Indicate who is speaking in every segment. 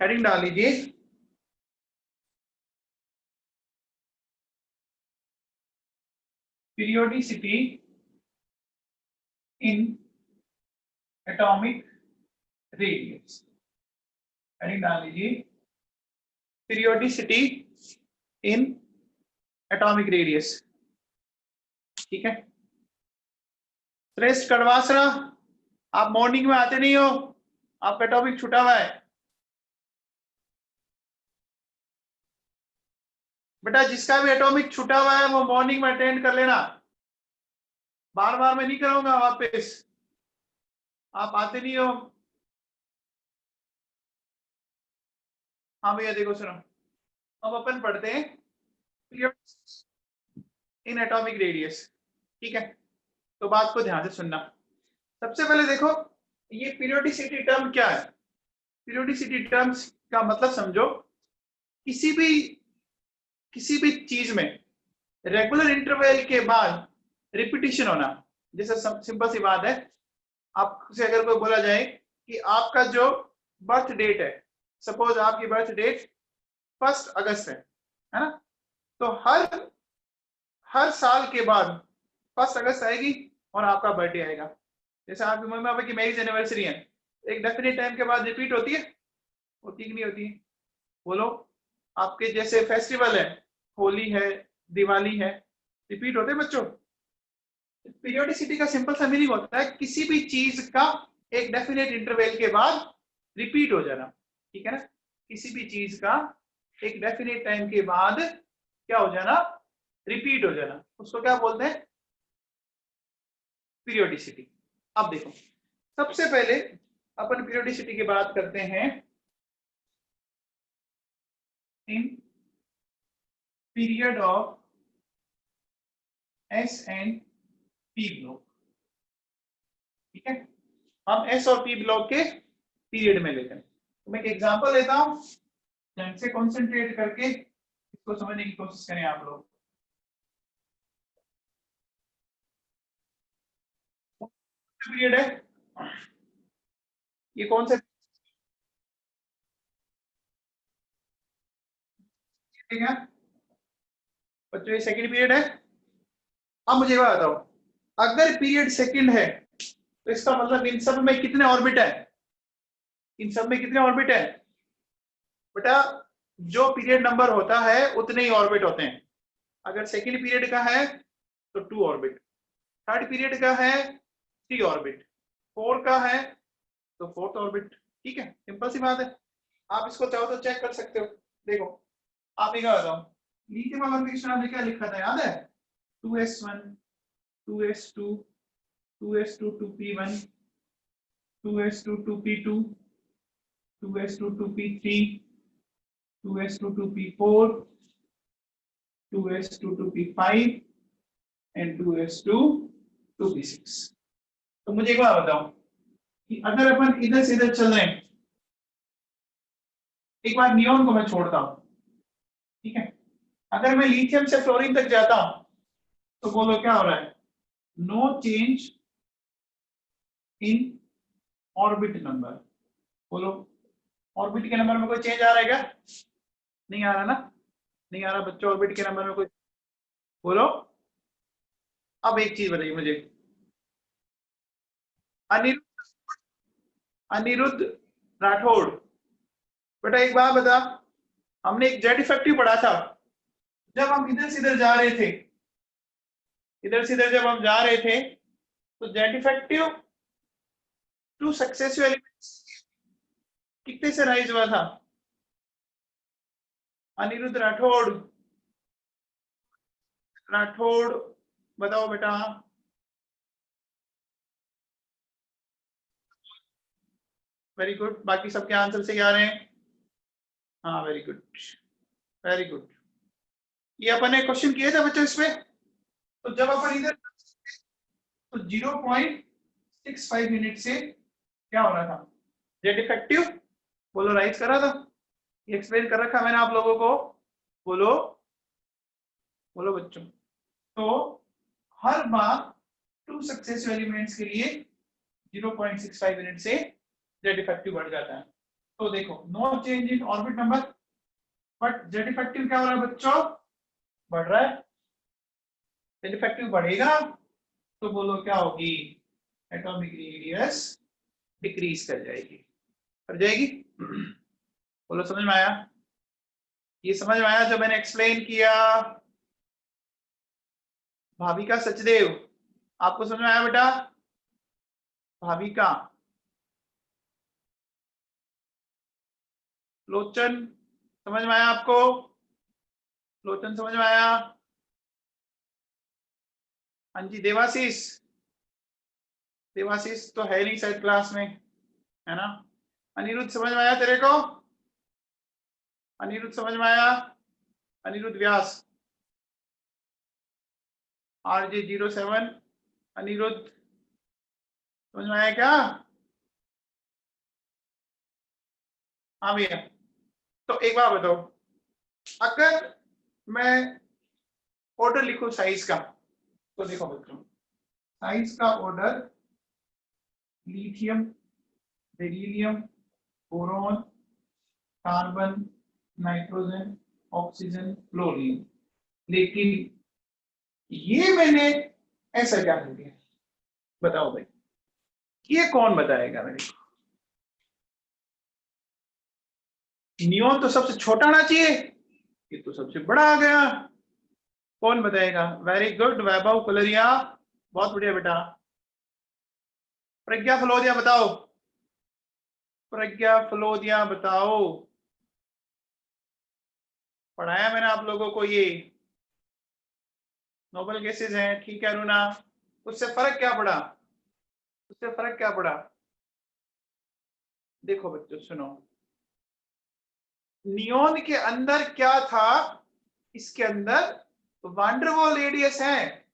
Speaker 1: Heading डाल लीजिए periodicity in atomic radius. Heading डाल लीजिए पीरियोडिसिटी इन एटॉमिक रेडियस। ठीक है, श्रेष्ठ कड़वासरा, आप मॉर्निंग में आते नहीं हो, आपका टॉपिक छूटा हुआ है। बेटा जिसका भी एटॉमिक छूटा हुआ है वो मॉर्निंग में अटेंड कर लेना, बार बार मैं नहीं करूंगा वापस, आप आते नहीं हो। हाँ भैया देखो सुनो, अब अपन पढ़ते हैं इन एटॉमिक रेडियस। ठीक है, तो बात को ध्यान से सुनना। सबसे पहले देखो ये पीरियोडिसिटी टर्म क्या है। पीरियोडिसिटी टर्म्स का मतलब समझो, किसी भी चीज में रेगुलर इंटरवल के बाद रिपीटिशन होना। जैसे सिंपल सी बात है, आपसे अगर कोई बोला जाए कि आपका जो बर्थ डेट है, सपोज आपकी बर्थ डेट 1 अगस्त है ना, तो हर साल के बाद 1 अगस्त आएगी और आपका बर्थडे आएगा। जैसे आपकी मम्मी पापा की मैरिज एनिवर्सरी है, एक डेफिनेट टाइम के बाद रिपीट होती है, होती कि नहीं होती है? बोलो। आपके जैसे फेस्टिवल है, होली है, दिवाली है, रिपीट होते हैं बच्चों। पीरियोडिसिटी का सिंपल सा मीनिंग होता है किसी भी चीज का एक डेफिनेट इंटरवल के बाद रिपीट हो जाना। ठीक है ना, किसी भी चीज का एक डेफिनेट टाइम के बाद क्या हो जाना, रिपीट हो जाना, उसको क्या बोलते हैं, पीरियोडिसिटी। अब देखो, सबसे पहले अपन पीरियोडिसिटी की बात करते हैं in period of S and P block. ठीक है, हम एस और पी ब्लॉक के पीरियड में लेते हैं। तो मैं एक एग्जांपल लेता हूं, ढंग से कंसंट्रेट करके इसको समझने की कोशिश करें आप लोग। पीरियड है ये, कौन सा है बच्चों, ये सेकंड पीरियड है। अब मुझे बात बताओ, अगर पीरियड सेकंड है तो इसका मतलब इन सब में कितने ऑर्बिट है, इन सब में कितने ऑर्बिट है बेटा, जो पीरियड नंबर होता है उतने ही ऑर्बिट होते हैं। अगर सेकंड पीरियड का है तो 2 ऑर्बिट, थर्ड पीरियड का है 3 ऑर्बिट, 4 का है तो 4th ऑर्बिट। ठीक है, सिंपल सी बात है, आप इसको चाहो तो चेक कर सकते हो। देखो आप क्या बताओ, लिथियम आयन के स्टेट में क्या लिखा था याद है, 2s1 2s2 2s2 2p1 2s2 2p2 2s2 2p3 2s2 2p4 2s2 2p5 and 2s2 2p6। तो मुझे एक बात बताओ कि अगर अपन इधर से इधर चल रहे हैं, एक बार नियोन को मैं छोड़ता हूं, ठीक है, अगर मैं लिथियम से फ्लोरीन तक जाता हूं तो बोलो क्या हो रहा है, no change in orbit number. बोलो ऑर्बिट के नंबर में कोई चेंज आ रहा है क्या, नहीं आ रहा ना, नहीं आ रहा बच्चों ऑर्बिट के नंबर में कोई। बोलो, अब एक चीज बताइए मुझे, अनिरुद्ध अनिरुद्ध राठौड़, बेटा एक बात बता, हमने एक जेड इफेक्टिव पढ़ा था, जब हम इधर से इधर जा रहे थे, इधर से इधर जब हम जा रहे थे तो Z effective two successive elements कितने से राइज हुआ था, अनिरुद्ध राठौड़, राठौड़ बताओ बेटा। वेरी गुड, बाकी सबके आंसर से क्या आ रहे हैं, हाँ वेरी गुड, वेरी गुड। ये अपन ने क्वेश्चन किए थे बच्चों इसमें, तो जब अपन इधर तो 0.65 मिनट से क्या हो रहा था, जेड इफेक्टिव, बोलो राइज कर रहा था, ये एक्सप्लेन कर रखा मैंने आप लोगों को। बोलो बोलो बच्चों, तो हर बार 2 सक्सेसिव एलिमेंट्स के लिए 0.65 मिनट से जेड इफेक्टिव बढ़ जाता है। तो देखो no change in orbit number, but Z effective क्या हो रहा है बच्चों, बढ़ रहा है। जेड इफेक्टिव बढ़ेगा तो बोलो क्या होगी, एटॉमिक रेडियस डिक्रीज कर जाएगी। बोलो समझ में आया, ये समझ में आया जो मैंने एक्सप्लेन किया। भाविका सचदेव आपको समझ में आया बेटा, भाविका, लोचन समझ में आया आपको, लोचन समझ में आया, हाँ जी देवाशीष, देवाशीष तो है नहीं शायद क्लास में, है ना। अनिरुद्ध समझ में आया तेरे को, अनिरुद्ध समझ में आया, अनिरुद्ध व्यास, RJ07 अनिरुद्ध समझ में आया क्या, हाँ भैया। तो एक बार बताओ, अगर मैं ऑर्डर लिखूं साइज का, तो देखो बच्चों साइज का order lithium, beryllium, boron, carbon, nitrogen, oxygen, fluorine, लेकिन ये मैंने ऐसा क्या कर दिया, बताओ भाई, ये कौन बताएगा मेरे को। नियोन तो सबसे छोटा आना चाहिए, ये तो सबसे बड़ा आ गया, कौन बताएगा। वेरी गुड वैभव कुलरिया, बहुत बढ़िया बेटा। प्रज्ञा फलोदिया बताओ, प्रज्ञा फलोदिया बताओ, पढ़ाया मैंने आप लोगों को ये नोबल गैसेज हैं, ठीक है अरुणा, उससे फर्क क्या पड़ा, उससे फर्क क्या पड़ा। देखो बच्चों सुनो, नियोन के अंदर क्या था, इसके अंदर वांडरवॉल रेडियस है,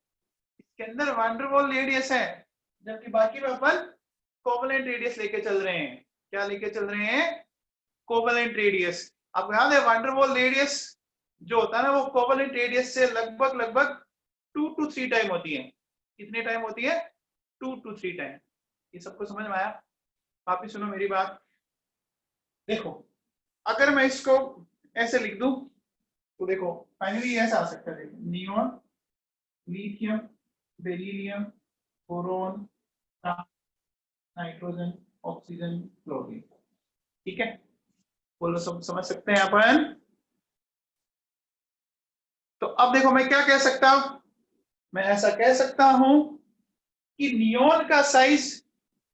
Speaker 1: इसके अंदर वांडरवॉल रेडियस है, जबकि बाकी में अपन कोवलेंट रेडियस लेके चल रहे हैं। क्या लेके चल रहे हैं, कोवलेंट रेडियस। आपको याद है वांडरवॉल रेडियस जो होता है ना, वो कोवलेंट रेडियस से लगभग 2 to 3 टाइम होती है। कितने टाइम होती है, 2 to 3 टाइम। ये सबको समझ में आया, वापिस सुनो मेरी बात। देखो अगर मैं इसको ऐसे लिख दूं तो देखो फाइनली ऐसा आ सकता है, देखो neon, lithium, beryllium, boron, nitrogen, oxygen, fluorine, ठीक है। बोलो सब समझ सकते हैं अपन। तो अब देखो मैं क्या कह सकता हूं, मैं ऐसा कह सकता हूं कि नियोन का साइज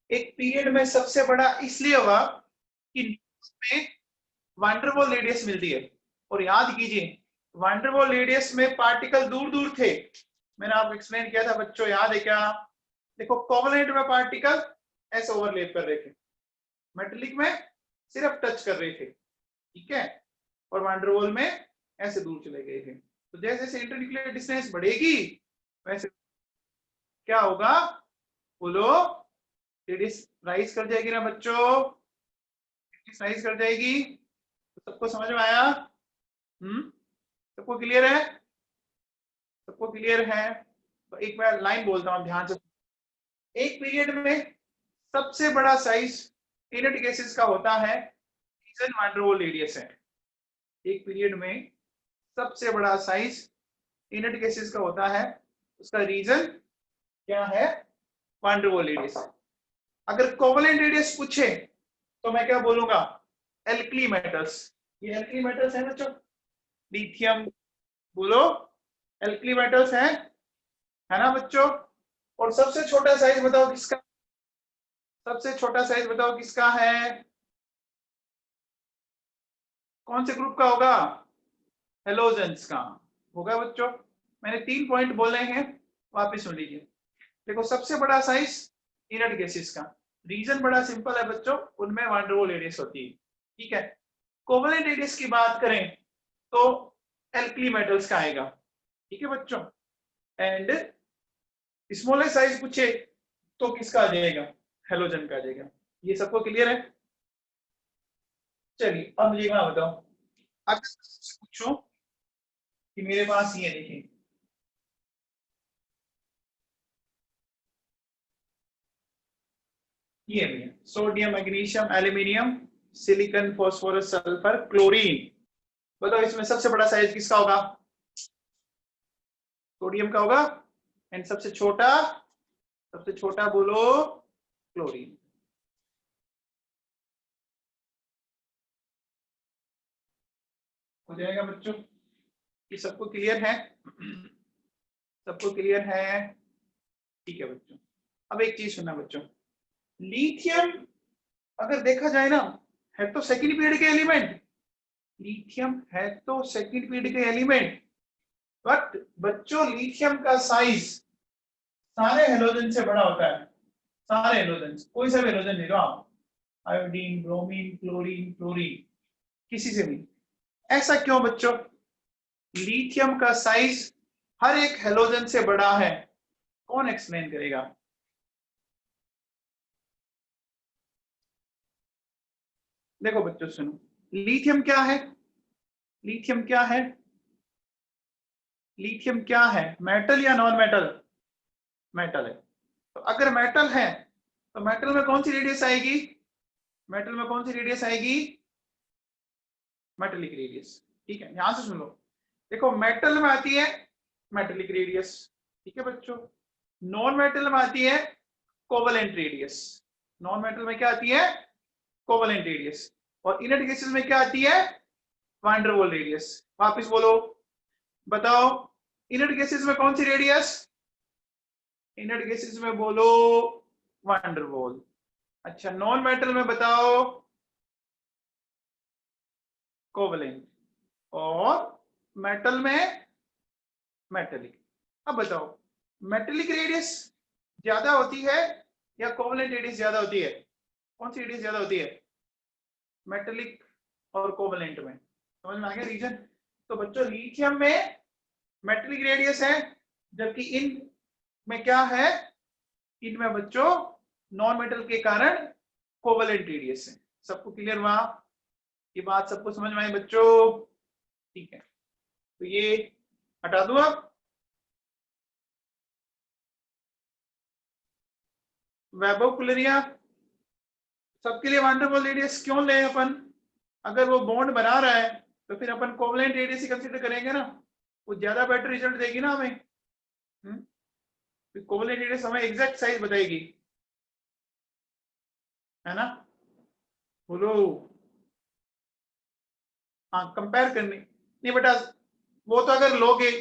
Speaker 1: एक पीरियड में सबसे बड़ा इसलिए हुआ कि में वांडरवॉल रेडियस मिलती है। और याद कीजिए वांडरवॉल रेडियस में पार्टिकल दूर दूर थे, मैंने आपको एक्सप्लेन किया था बच्चों, याद है क्या। देखो कोवलेंट में पार्टिकल ऐसे ओवरलैप कर रहे थे, मेटेलिक में सिर्फ टच कर रहे थे, ठीक है, और वांडरवॉल में ऐसे दूर चले गए थे। तो जैसे जैसे इंटरन्यूक्लियर डिस्टेंस बढ़ेगी वैसे क्या होगा, बोलो, रेडियस राइज कर जाएगी ना बच्चों, राइज कर जाएगी। तो सबको समझ में आया, सबको क्लियर है, सबको क्लियर है। तो एक बार लाइन बोलता हूं ध्यान से, एक पीरियड में सबसे बड़ा साइज इनर्ट गैसेस का होता है, रीजन वांडरवॉल रेडियस है। एक पीरियड में सबसे बड़ा साइज इनर्ट गैसेस का होता है, उसका रीजन क्या है, वांडरवॉल रेडियस। अगर कोवलेंट रेडियस पूछे तो मैं क्या बोलूंगा, एल्कली मेटल्स। ये एल्कली मेटल्स है बच्चों, लिथियम, बोलो एल्कली मेटल्स है ना बच्चों। और सबसे छोटा साइज बताओ किसका, सबसे छोटा साइज बताओ किसका है, कौन से ग्रुप का होगा, हेलोजेंस का होगा बच्चों। मैंने 3 पॉइंट बोले हैं, वापस सुन लीजिए। देखो सबसे बड़ा साइज इनर्ट गैसेस का, रीजन बड़ा सिंपल है बच्चों, उनमें वांडरवॉल रेडियस होती है, ठीक है। कोवलेंट रेडियस की बात करें तो एल्कली मेटल्स का आएगा, ठीक है बच्चों। एंड स्मॉलेस्ट साइज पूछे तो किसका आ जाएगा, हेलोजन का आ जाएगा। ये सबको क्लियर है। चलिए अब मुझे बात बताओ, अगर पूछो कि मेरे पास ये देखिए, ये भी है sodium, magnesium, aluminium, silicon, phosphorus, sulphur, chlorine. बताओ इसमें सबसे बड़ा साइज किसका होगा? सोडियम का होगा। एंड सबसे छोटा बोलो क्लोरीन। हो जाएगा बच्चों? ये सबको क्लियर है? सबको क्लियर है? ठीक है बच्चों। अब एक चीज सुनना बच्चों, लिथियम अगर देखा जाए ना, है तो सेकंड पीरियड के एलिमेंट। लिथियम है तो सेकंड पीरियड के एलिमेंट, बट बच्चों लिथियम का साइज सारे हेलोजन से बड़ा होता है। सारे हेलोजन, कोई सा भी हेलोजन ले लो आप, आयोडीन, ब्रोमीन, क्लोरीन, फ्लोरीन, किसी से भी। ऐसा क्यों बच्चों? लिथियम का साइज हर एक हेलोजन से बड़ा है। कौन एक्सप्लेन करेगा? देखो बच्चों सुनो, लिथियम क्या है? लिथियम क्या है? लिथियम क्या है? मेटल या नॉन मेटल? मेटल है। तो अगर मेटल है तो मेटल में कौन सी रेडियस आएगी? मेटल में कौन सी रेडियस आएगी? Metallic radius. ठीक है, यहां से सुन लो। देखो मेटल में आती है मेटेलिक रेडियस, ठीक है बच्चों। नॉन मेटल में आती है कोवेलेंट रेडियस। नॉन मेटल में क्या आती है? Covalent radius. और इनर्ट गैसेस में क्या आती है? वैन डर वाल रेडियस। वापस बोलो, बताओ इनर्ट गैसेस में कौन सी रेडियस? इनर्ट गैसेस में बोलो वैन डर वाल। अच्छा, नॉन मेटल में बताओ कोवेलेंट, और मेटल में मेटेलिक। अब बताओ मेटेलिक रेडियस ज्यादा होती है या कोवेलेंट रेडियस ज्यादा होती है? कौन सी रेडियस ज्यादा होती है? मेटेलिक और कोवेलेंट में। समझ में आ गया रीजन? तो बच्चों लिथियम में मेटेलिक रेडियस है, जबकि इन में क्या है? इनमें बच्चों नॉन मेटल के कारण कोवेलेंट रेडियस है। सबको क्लियर हुआ? ये बात सबको समझ में आई बच्चों? ठीक है, तो ये हटा दूं अब। वेबोकुलरिया सबके लिए वैन डर वाल रेडियस क्यों ले अपन? अगर वो बॉन्ड बना रहा है तो फिर अपन कोवेलेंट रेडियस ही कंसीडर करेंगे ना, वो ज्यादा बेटर रिजल्ट देगी ना हमें। कोवेलेंट रेडियस हमें एग्जैक्ट साइज बताएगी, है ना? बोलो। हाँ, कंपेयर करनी नहीं बेटा, वो तो अगर लोगे,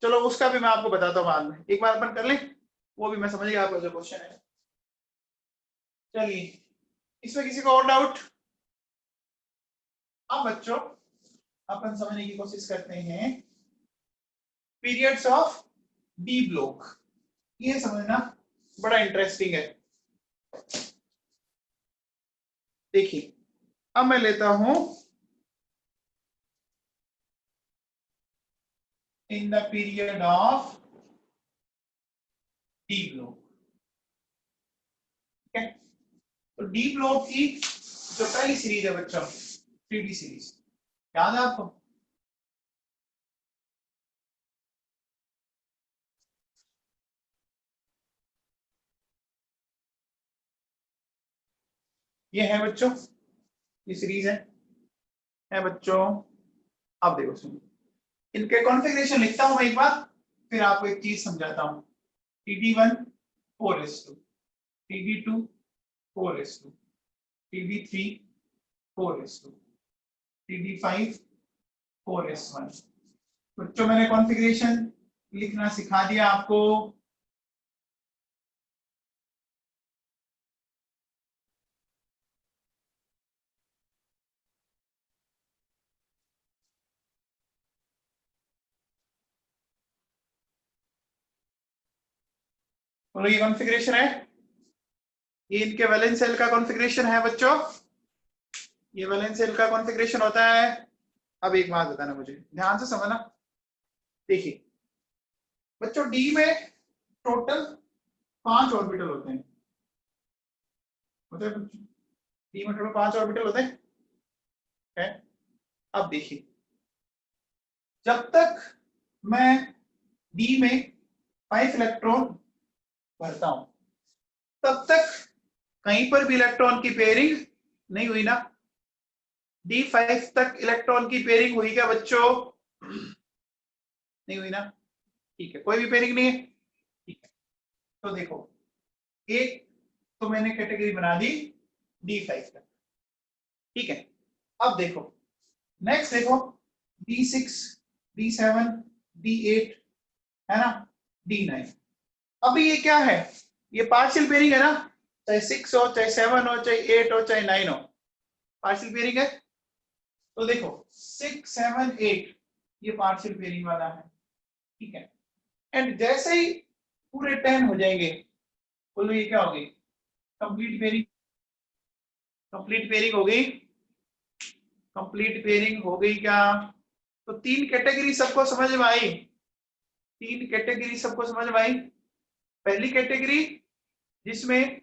Speaker 1: चलो उसका भी मैं आपको बताता हूँ बाद में, एक बार अपन कर लें, वो भी मैं समझ गया आपका जो क्वेश्चन है। चलिए, इसमें किसी को और डाउट? अब बच्चों अपन समझने की कोशिश करते हैं पीरियड्स ऑफ डी ब्लॉक। ये समझना बड़ा इंटरेस्टिंग है। देखिए, अब मैं लेता हूं in the period of D block. ठीक है, तो डी ब्लॉक की जो पहली सीरीज है बच्चों, 3D सीरीज, याद है आपको? ये है बच्चों, ये सीरीज है बच्चों। अब देखो सुनो, इनके कॉन्फ़िगरेशन लिखता हूं मैं एक बार, फिर आपको एक चीज समझाता हूं। TD1 4s2, TD2 4s2, TD3 4s2, TD5 4s1। बच्चों मैंने कॉन्फ़िगरेशन लिखना सिखा दिया आपको। बोलो, ये कॉन्फ़िगरेशन है, ये इनके वैलेंस सेल का कॉन्फ़िगरेशन है बच्चों। ये वैलेंस सेल का कॉन्फ़िगरेशन होता है। अब एक बात बताना, मुझे ध्यान से समझना। देखिए बच्चों, डी में टोटल 5 ऑर्बिटल होते हैं। डी में टोटल 5 ऑर्बिटल होते हैं। अब देखिए, जब तक मैं डी में 5 इलेक्ट्रॉन भरता हूं, तब तक कहीं पर भी इलेक्ट्रॉन की पेयरिंग नहीं हुई ना। D5 तक इलेक्ट्रॉन की पेयरिंग हुई क्या बच्चों? नहीं हुई ना? ठीक है, कोई भी पेयरिंग नहीं है। ठीक है, तो देखो एक तो मैंने कैटेगरी बना दी D5 तक। ठीक है, अब देखो नेक्स्ट देखो D6, D7, D8 है ना, D9। अभी ये क्या है? ये पार्शियल पेयरिंग है ना, चाहे 6 हो, चाहे 7 हो, चाहे 8 हो, चाहे 9 हो, पार्शियल पेयरिंग है। तो देखो 6, 7, 8 ये पार्शियल पेयरिंग वाला है। ठीक है, एंड जैसे ही पूरे 10 हो जाएंगे, बोलो ये क्या होगी? Complete pairing. कंप्लीट पेयरिंग हो गई। कंप्लीट पेयरिंग हो गई क्या? तो तीन कैटेगरी सबको समझ में आई? तीन कैटेगरी सबको समझ में आई? पहली कैटेगरी जिसमें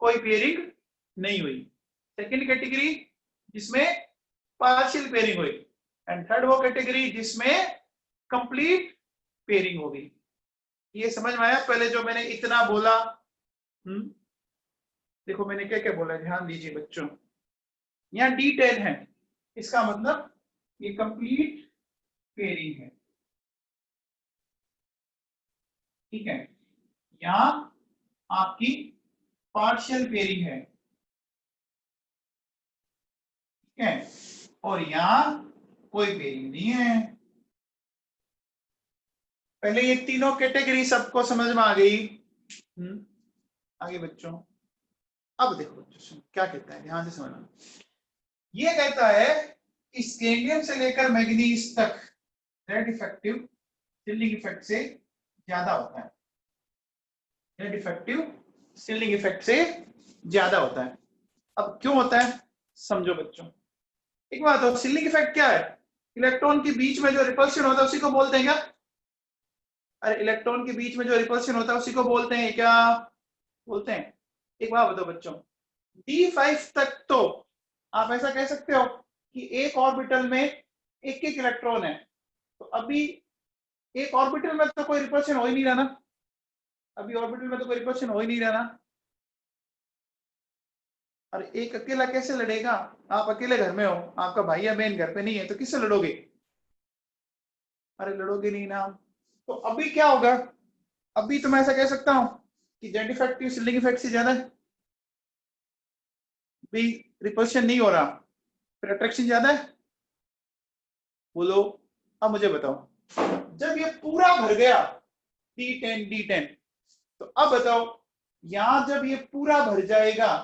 Speaker 1: कोई पेयरिंग नहीं हुई, सेकंड कैटेगरी जिसमें पार्शियल पेयरिंग हुई, एंड थर्ड वो कैटेगरी जिसमें कंप्लीट पेयरिंग हो गई। ये समझ में आया? पहले जो मैंने इतना बोला, देखो मैंने क्या क्या बोला, ध्यान दीजिए बच्चों। यहाँ D10 है, इसका मतलब ये कंप्लीट पेयरिंग है। ठीक है, यहाँ आपकी पार्शियल पेयरिंग है। ठीक है, और यहाँ कोई पेयरिंग नहीं है। पहले ये तीनों कैटेगरी सबको समझ में आ गई। आगे बच्चों, अब देखो बच्चों क्या कहता है, ध्यान से समझना। ये कहता है कि स्कैंडियम से लेकर मैग्नीज तक नेट इफेक्टिव स्टिलिंग इफेक्ट से ज्यादा होता है। नेट इफेक्टिव स्टिलिंग इफेक्ट से ज्यादा होता है। अब क्यों होता है समझो बच्चों। एक बात हो, स्टिलिंग इफेक्ट क्या है? इलेक्ट्रॉन के बीच में जो रिपल्शन होता है उसी को बोलते हैं क्या? अरे इलेक्ट्रॉन के बीच में जो रिपल्शन होता है उसी को बोलते हैं क्या? बोलते हैं। एक बात बताओ बच्चों, D5 तक तो आप ऐसा कह सकते हो कि एक ऑर्बिटल में एक एक इलेक्ट्रॉन है। तो अभी एक ऑर्बिटल में तो कोई रिपल्शन हो ही नहीं रहा ना। अभी ऑर्बिटल में तो कोई रिपल्शन हो ही नहीं रहा ना। अरे एक अकेला कैसे लड़ेगा? आप अकेले घर में हो, आपका भाई या बहन घर पे नहीं है, तो किससे लड़ोगे? अरे लड़ोगे नहीं ना। तो अभी क्या होगा? अभी तो मैं ऐसा कह सकता हूं कि जेट इफेक्टिव स्टिलिंग इफेक्ट से ज्यादा है। भी रिपल्शन नहीं हो रहा, फिर अट्रैक्शन ज्यादा है। बोलो, अब मुझे बताओ, जब ये पूरा भर गया D10 तो अब बताओ यहां जब ये पूरा भर जाएगा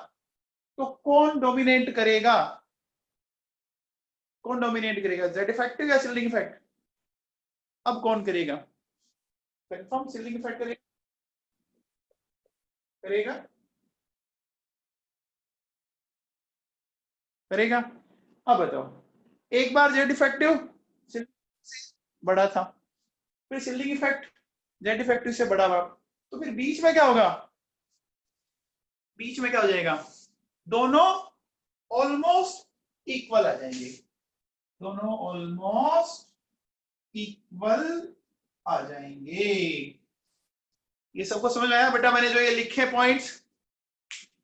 Speaker 1: तो कौन डोमिनेट करेगा? कौन डोमिनेट करेगा, जेड इफेक्टिव या स्टिलिंग इफेक्ट? अब कौन करेगा? कंफर्म स्टिलिंग इफेक्ट करेगा। करेगा करेगा। अब बताओ, एक बार जेड इफेक्टिव बड़ा था, फिर स्टिलिंग इफेक्ट जेड इफेक्टिव से बड़ा हुआ, तो फिर बीच में क्या होगा? बीच में क्या हो जाएगा? दोनों ऑलमोस्ट इक्वल आ जाएंगे। दोनों ऑलमोस्ट इक्वल आ जाएंगे। ये सबको समझ में आया बेटा? मैंने जो ये लिखे पॉइंट्स,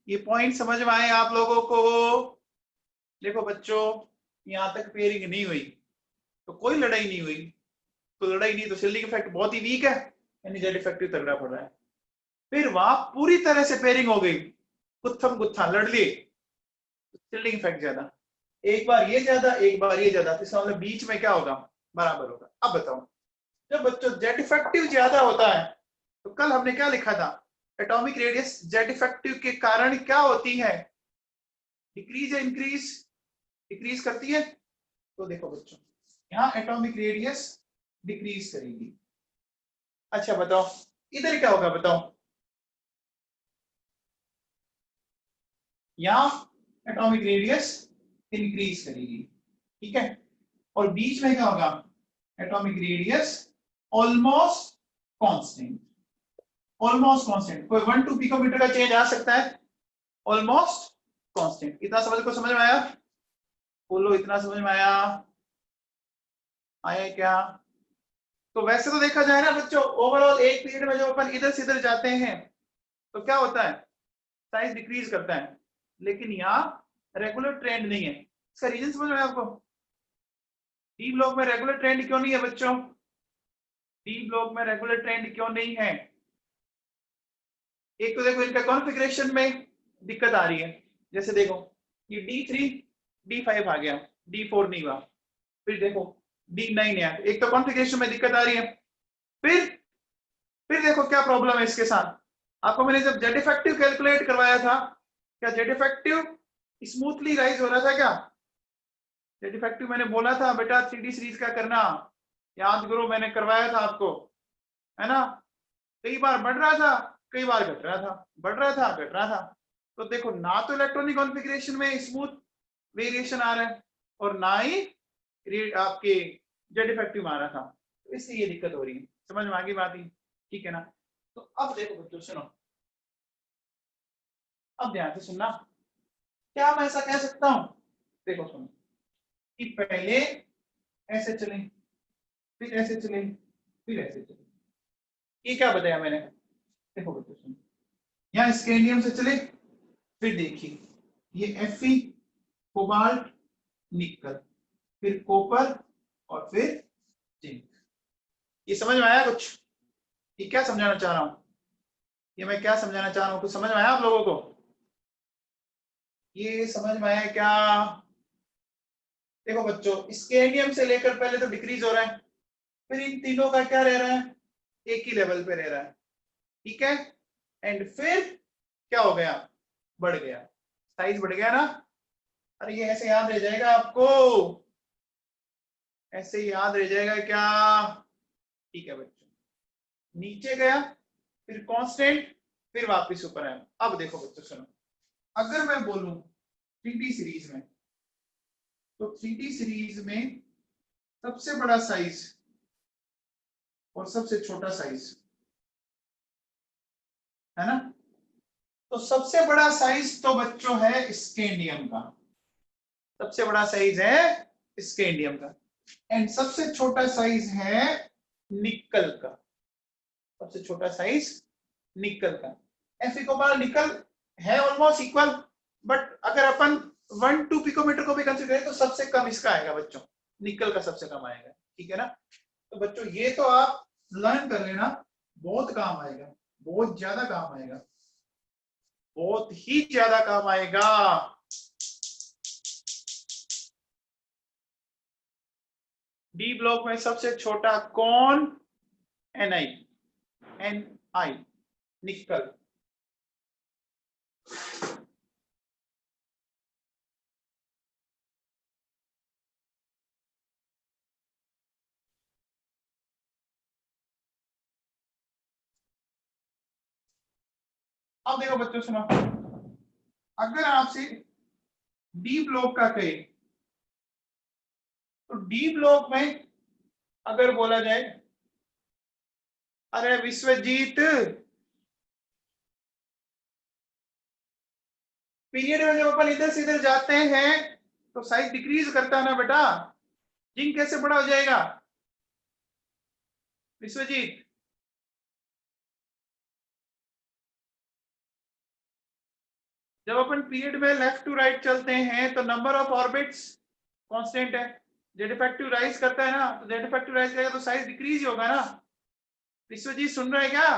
Speaker 1: ये पॉइंट समझ में आए आप लोगों को? देखो बच्चों, यहां तक पेयरिंग नहीं हुई तो कोई लड़ाई नहीं हुई, तो लड़ाई नहीं तो स्टिलिंग इफेक्ट बहुत ही वीक है, यानी जेड इफेक्टिव तगड़ा पड़ रहा है। फिर वहां पूरी तरह से पेयरिंग हो गई, गुत्थम गुत्था लड़ लिए, स्टिलिंग इफेक्ट ज्यादा। एक बार ये ज्यादा, एक बार ये ज्यादा, इसका मतलब बीच में क्या होगा? बराबर होगा। अब बताओ, जब बच्चों जेड इफेक्टिव ज्यादा होता है तो कल हमने क्या लिखा था? एटॉमिक रेडियस जेड इफेक्टिव के कारण क्या होती है? डिक्रीज या इंक्रीज? डिक्रीज करती है। तो देखो बच्चों, यहाँ एटॉमिक रेडियस डिक्रीज करेगी। अच्छा बताओ इधर क्या होगा? बताओ, यहाँ एटॉमिक रेडियस इंक्रीज करेगी। ठीक है, और बीच में क्या होगा? Atomic radius almost constant. Almost constant, कोई 1-2 पिकोमीटर का चेंज आ सकता है, ऑलमोस्ट कांस्टेंट। इतना समझ में आया? बोलो, इतना समझ में आया? आया क्या? तो वैसे तो देखा जाए ना बच्चों, ओवरऑल एक पीरियड में जो अपन इधर से इधर जाते हैं तो क्या होता है? साइज डिक्रीज करता है, लेकिन यहाँ रेगुलर ट्रेंड नहीं है, इसका रीजन समझ में आया आपको? डी ब्लॉक में रेगुलर ट्रेंड क्यों नहीं है बच्चों? डी ब्लॉक में रेगुलर ट्रेंड क्यों नहीं है? एक तो देखो इनका कॉन्फ़िगरेशन में दिक्कत आ रही है। जैसे देखो ये D3 D5 आ गया, D4 नहीं हुआ, फिर देखो D9 है, एक तो कॉन्फ़िगरेशन में दिक्कत आ रही है। फिर देखो क्या प्रॉब्लम है इसके साथ। आपको मैंने जब जेड इफेक्टिव कैलकुलेट करवाया था, क्या जेड इफेक्टिव स्मूथली राइज हो रहा था? क्या जेड इफेक्टिव मैंने बोला था बेटा 3D सीरीज का करना, याद करो मैंने करवाया था आपको, है ना? कई बार बढ़ रहा था, कई बार घट रहा था, बढ़ रहा था, घट रहा था। तो देखो ना तो इलेक्ट्रॉनिक कॉन्फ़िगरेशन में स्मूथ वेरिएशन आ रहा है और ना ही आपके जेड इफेक्टिव आ रहा था, तो इसलिए ये दिक्कत हो रही है। समझ में आ गई बात? ही ठीक है ना? तो अब देखो बच्चों सुनो, अब ध्यान से सुनना, क्या मैं ऐसा कह सकता हूं? देखो सुनो कि पहले ऐसे चले, फिर ऐसे चले, फिर ऐसे चले, ये क्या बताया मैंने? देखो बच्चों सुनो, यहाँ स्कैंडियम से चले, फिर देखिए ये Fe कोबाल्ट निकल, फिर कॉपर और फिर जिंक। ये समझ में आया कुछ? ये क्या समझाना चाह रहा हूं? ये मैं क्या समझाना चाह रहा हूं, कुछ समझ में आया आप लोगों को? ये समझ में आया क्या? देखो बच्चों स्कैंडियम से लेकर पहले तो डिक्रीज हो रहा है, फिर इन तीनों का क्या रह रहा है? एक ही लेवल पे रह रहा है, ठीक है? एंड फिर क्या हो गया? बढ़ गया, साइज बढ़ गया ना? अरे ये ऐसे याद रह जाएगा आपको, ऐसे ही याद रह जाएगा क्या? ठीक है बच्चों, नीचे गया, फिर कांस्टेंट, फिर वापस ऊपर आया। अब देखो बच्चों सुनो, अगर मैं बोलूं 3D सीरीज में, तो 3D सीरीज में सबसे बड़ा साइज और सबसे छोटा साइज है ना? तो सबसे बड़ा साइज तो बच्चों है स्कैंडियम का, सबसे बड़ा साइज है स्कैंडियम का, एंड सबसे छोटा साइज है निकल का, सबसे छोटा साइज निकल का। Fe निकल है ऑलमोस्ट इक्वल, बट अगर अपन 1-2 पिकोमीटर को भी कंसीडर करें तो सबसे कम इसका आएगा बच्चों, निकल का सबसे कम आएगा, ठीक है ना? तो बच्चों ये तो आप लर्न कर लेना, बहुत काम आएगा, बहुत ज्यादा काम आएगा, बहुत ही ज्यादा काम आएगा। डी ब्लॉक में सबसे छोटा कौन? Ni, Ni निकल। अब देखो बच्चों सुनो, अगर आपसे डी ब्लॉक का कहे तो डी ब्लॉक में अगर बोला जाए अरे विश्वजीत पीरियड में जब अपन इधर से इधर जाते हैं तो साइज डिक्रीज करता है ना बेटा, जिंक कैसे बड़ा हो जाएगा विश्वजीत? जब अपन पीरियड में लेफ्ट टू राइट चलते हैं तो नंबर ऑफ ऑर्बिट्स कांस्टेंट है, जेड इफेक्टिव राइज करता है ना, तो जेड इफेक्टिव राइज करेगा तो साइज डिक्रीज ही होगा ना। विश्वजीत सुन रहे हैं क्या?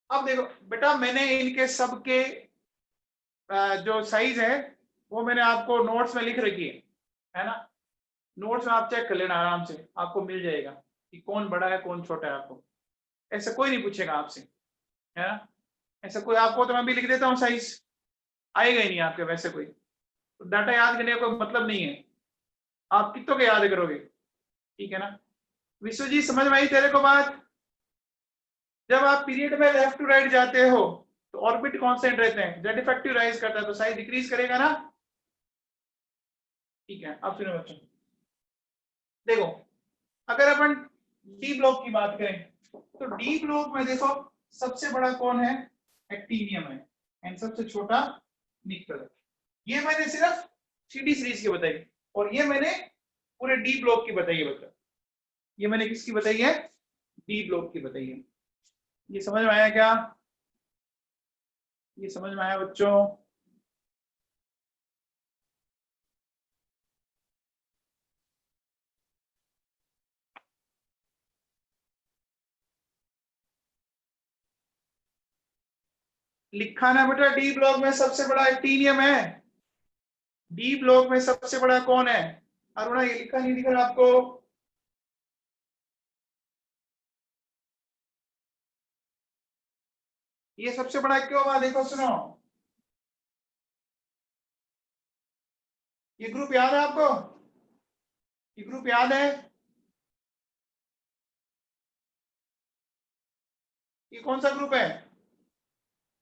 Speaker 1: अब देखो बेटा मैंने इनके सबके जो साइज है वो मैंने आपको नोट्स में लिख रखी है ना? नोट्स में आप चेक कर लेना आराम से, आपको मिल जाएगा कि कौन बड़ा है कौन छोटा है। आपको ऐसा कोई नहीं पूछेगा आपसे, है ना? ऐसा कोई आपको तो मैं भी लिख देता हूँ साइज, आएगा ही नहीं आपके वैसे कोई, तो डाटा याद करने का कोई मतलब नहीं है, आप कितनों के याद करोगे, ठीक है ना? विश्वजीत समझ में आई तेरे को बात? जब आप पीरियड में लेफ्ट टू राइट जाते हो तो ऑर्बिट कांस्टेंट रहते हैं, जेड इफेक्टिव राइज करता है तो साइज डिक्रीज करेगा ना, ठीक है? अब सुनो बच्चों, देखो अगर अपन डी ब्लॉक की बात करें तो डी ब्लॉक में देखो सबसे बड़ा कौन है? एक्टिनियम है, एंड सबसे छोटा निकल। ये मैंने सिर्फ 3D सीरीज की बताई और ये मैंने पूरे डी ब्लॉक की बताई है बच्चों, ये मैंने किसकी बताई है? डी ब्लॉक की बताई है। ये समझ में आया क्या? ये समझ में आया बच्चों? लिखा ना बेटा, डी ब्लॉक में सबसे बड़ा एक्टीनियम है। डी ब्लॉक में सबसे बड़ा कौन है? अरुणा, ये लिखा नहीं दिख रहा आपको? ये सबसे बड़ा क्यों हुआ? देखो सुनो, ये ग्रुप याद है आपको? ये ग्रुप याद है? ये कौन सा ग्रुप है?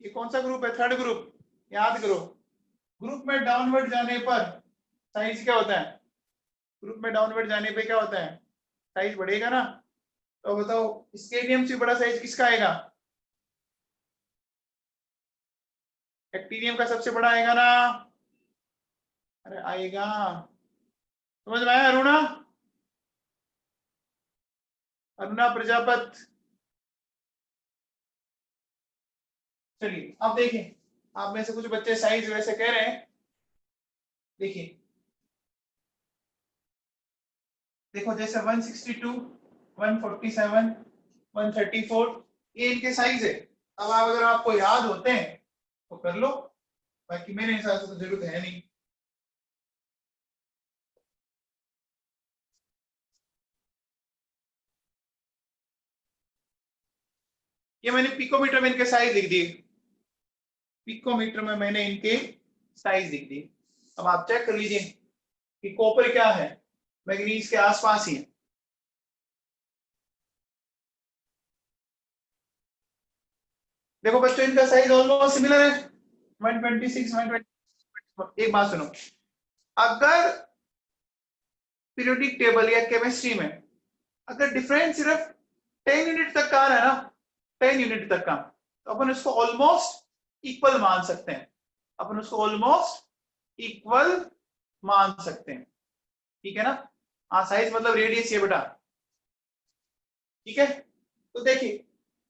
Speaker 1: ये कौन सा ग्रुप है? Third group. याद करो, ग्रुप में डाउनवर्ड जाने पर साइज क्या होता है? ग्रुप में डाउनवर्ड जाने पे क्या होता है? साइज बढ़ेगा ना। तो बताओ, स्केलियम से बड़ा साइज किसका आएगा? एक्टीनियम का सबसे बड़ा आएगा ना। अरे आएगा, समझ में आया अरुणा? अरुणा प्रजापत। चलिए अब देखिए, आप में से कुछ बच्चे साइज वैसे कह रहे हैं। देखिए देखो, जैसे 162, 147, 134, ये इनके साइज है। अब आप अगर आपको याद होते हैं तो कर लो, बाकी मेरे हिसाब से तो जरूरत है नहीं। ये मैंने पिकोमीटर में इनके साइज लिख दिए। पिकोमीटर में मैंने इनके साइज लिख दिए। अब आप चेक कर लीजिए कि कॉपर क्या है, मैग्नीज के आसपास ही है। देखो बच्चों, इनका साइज ऑलमोस्ट सिमिलर है, 126, 120। एक बात सुनो, अगर पीरियोडिक टेबल या केमिस्ट्री में अगर डिफरेंस सिर्फ 10 यूनिट तक का आ रहा है ना, 10 यूनिट तक का, तो अपन उसको ऑलमोस्ट इक्वल मान सकते हैं। अपन उसको ऑलमोस्ट इक्वल मान सकते हैं, ठीक है ना? हाँ, साइज मतलब रेडियस ये बेटा, ठीक है? तो देखिए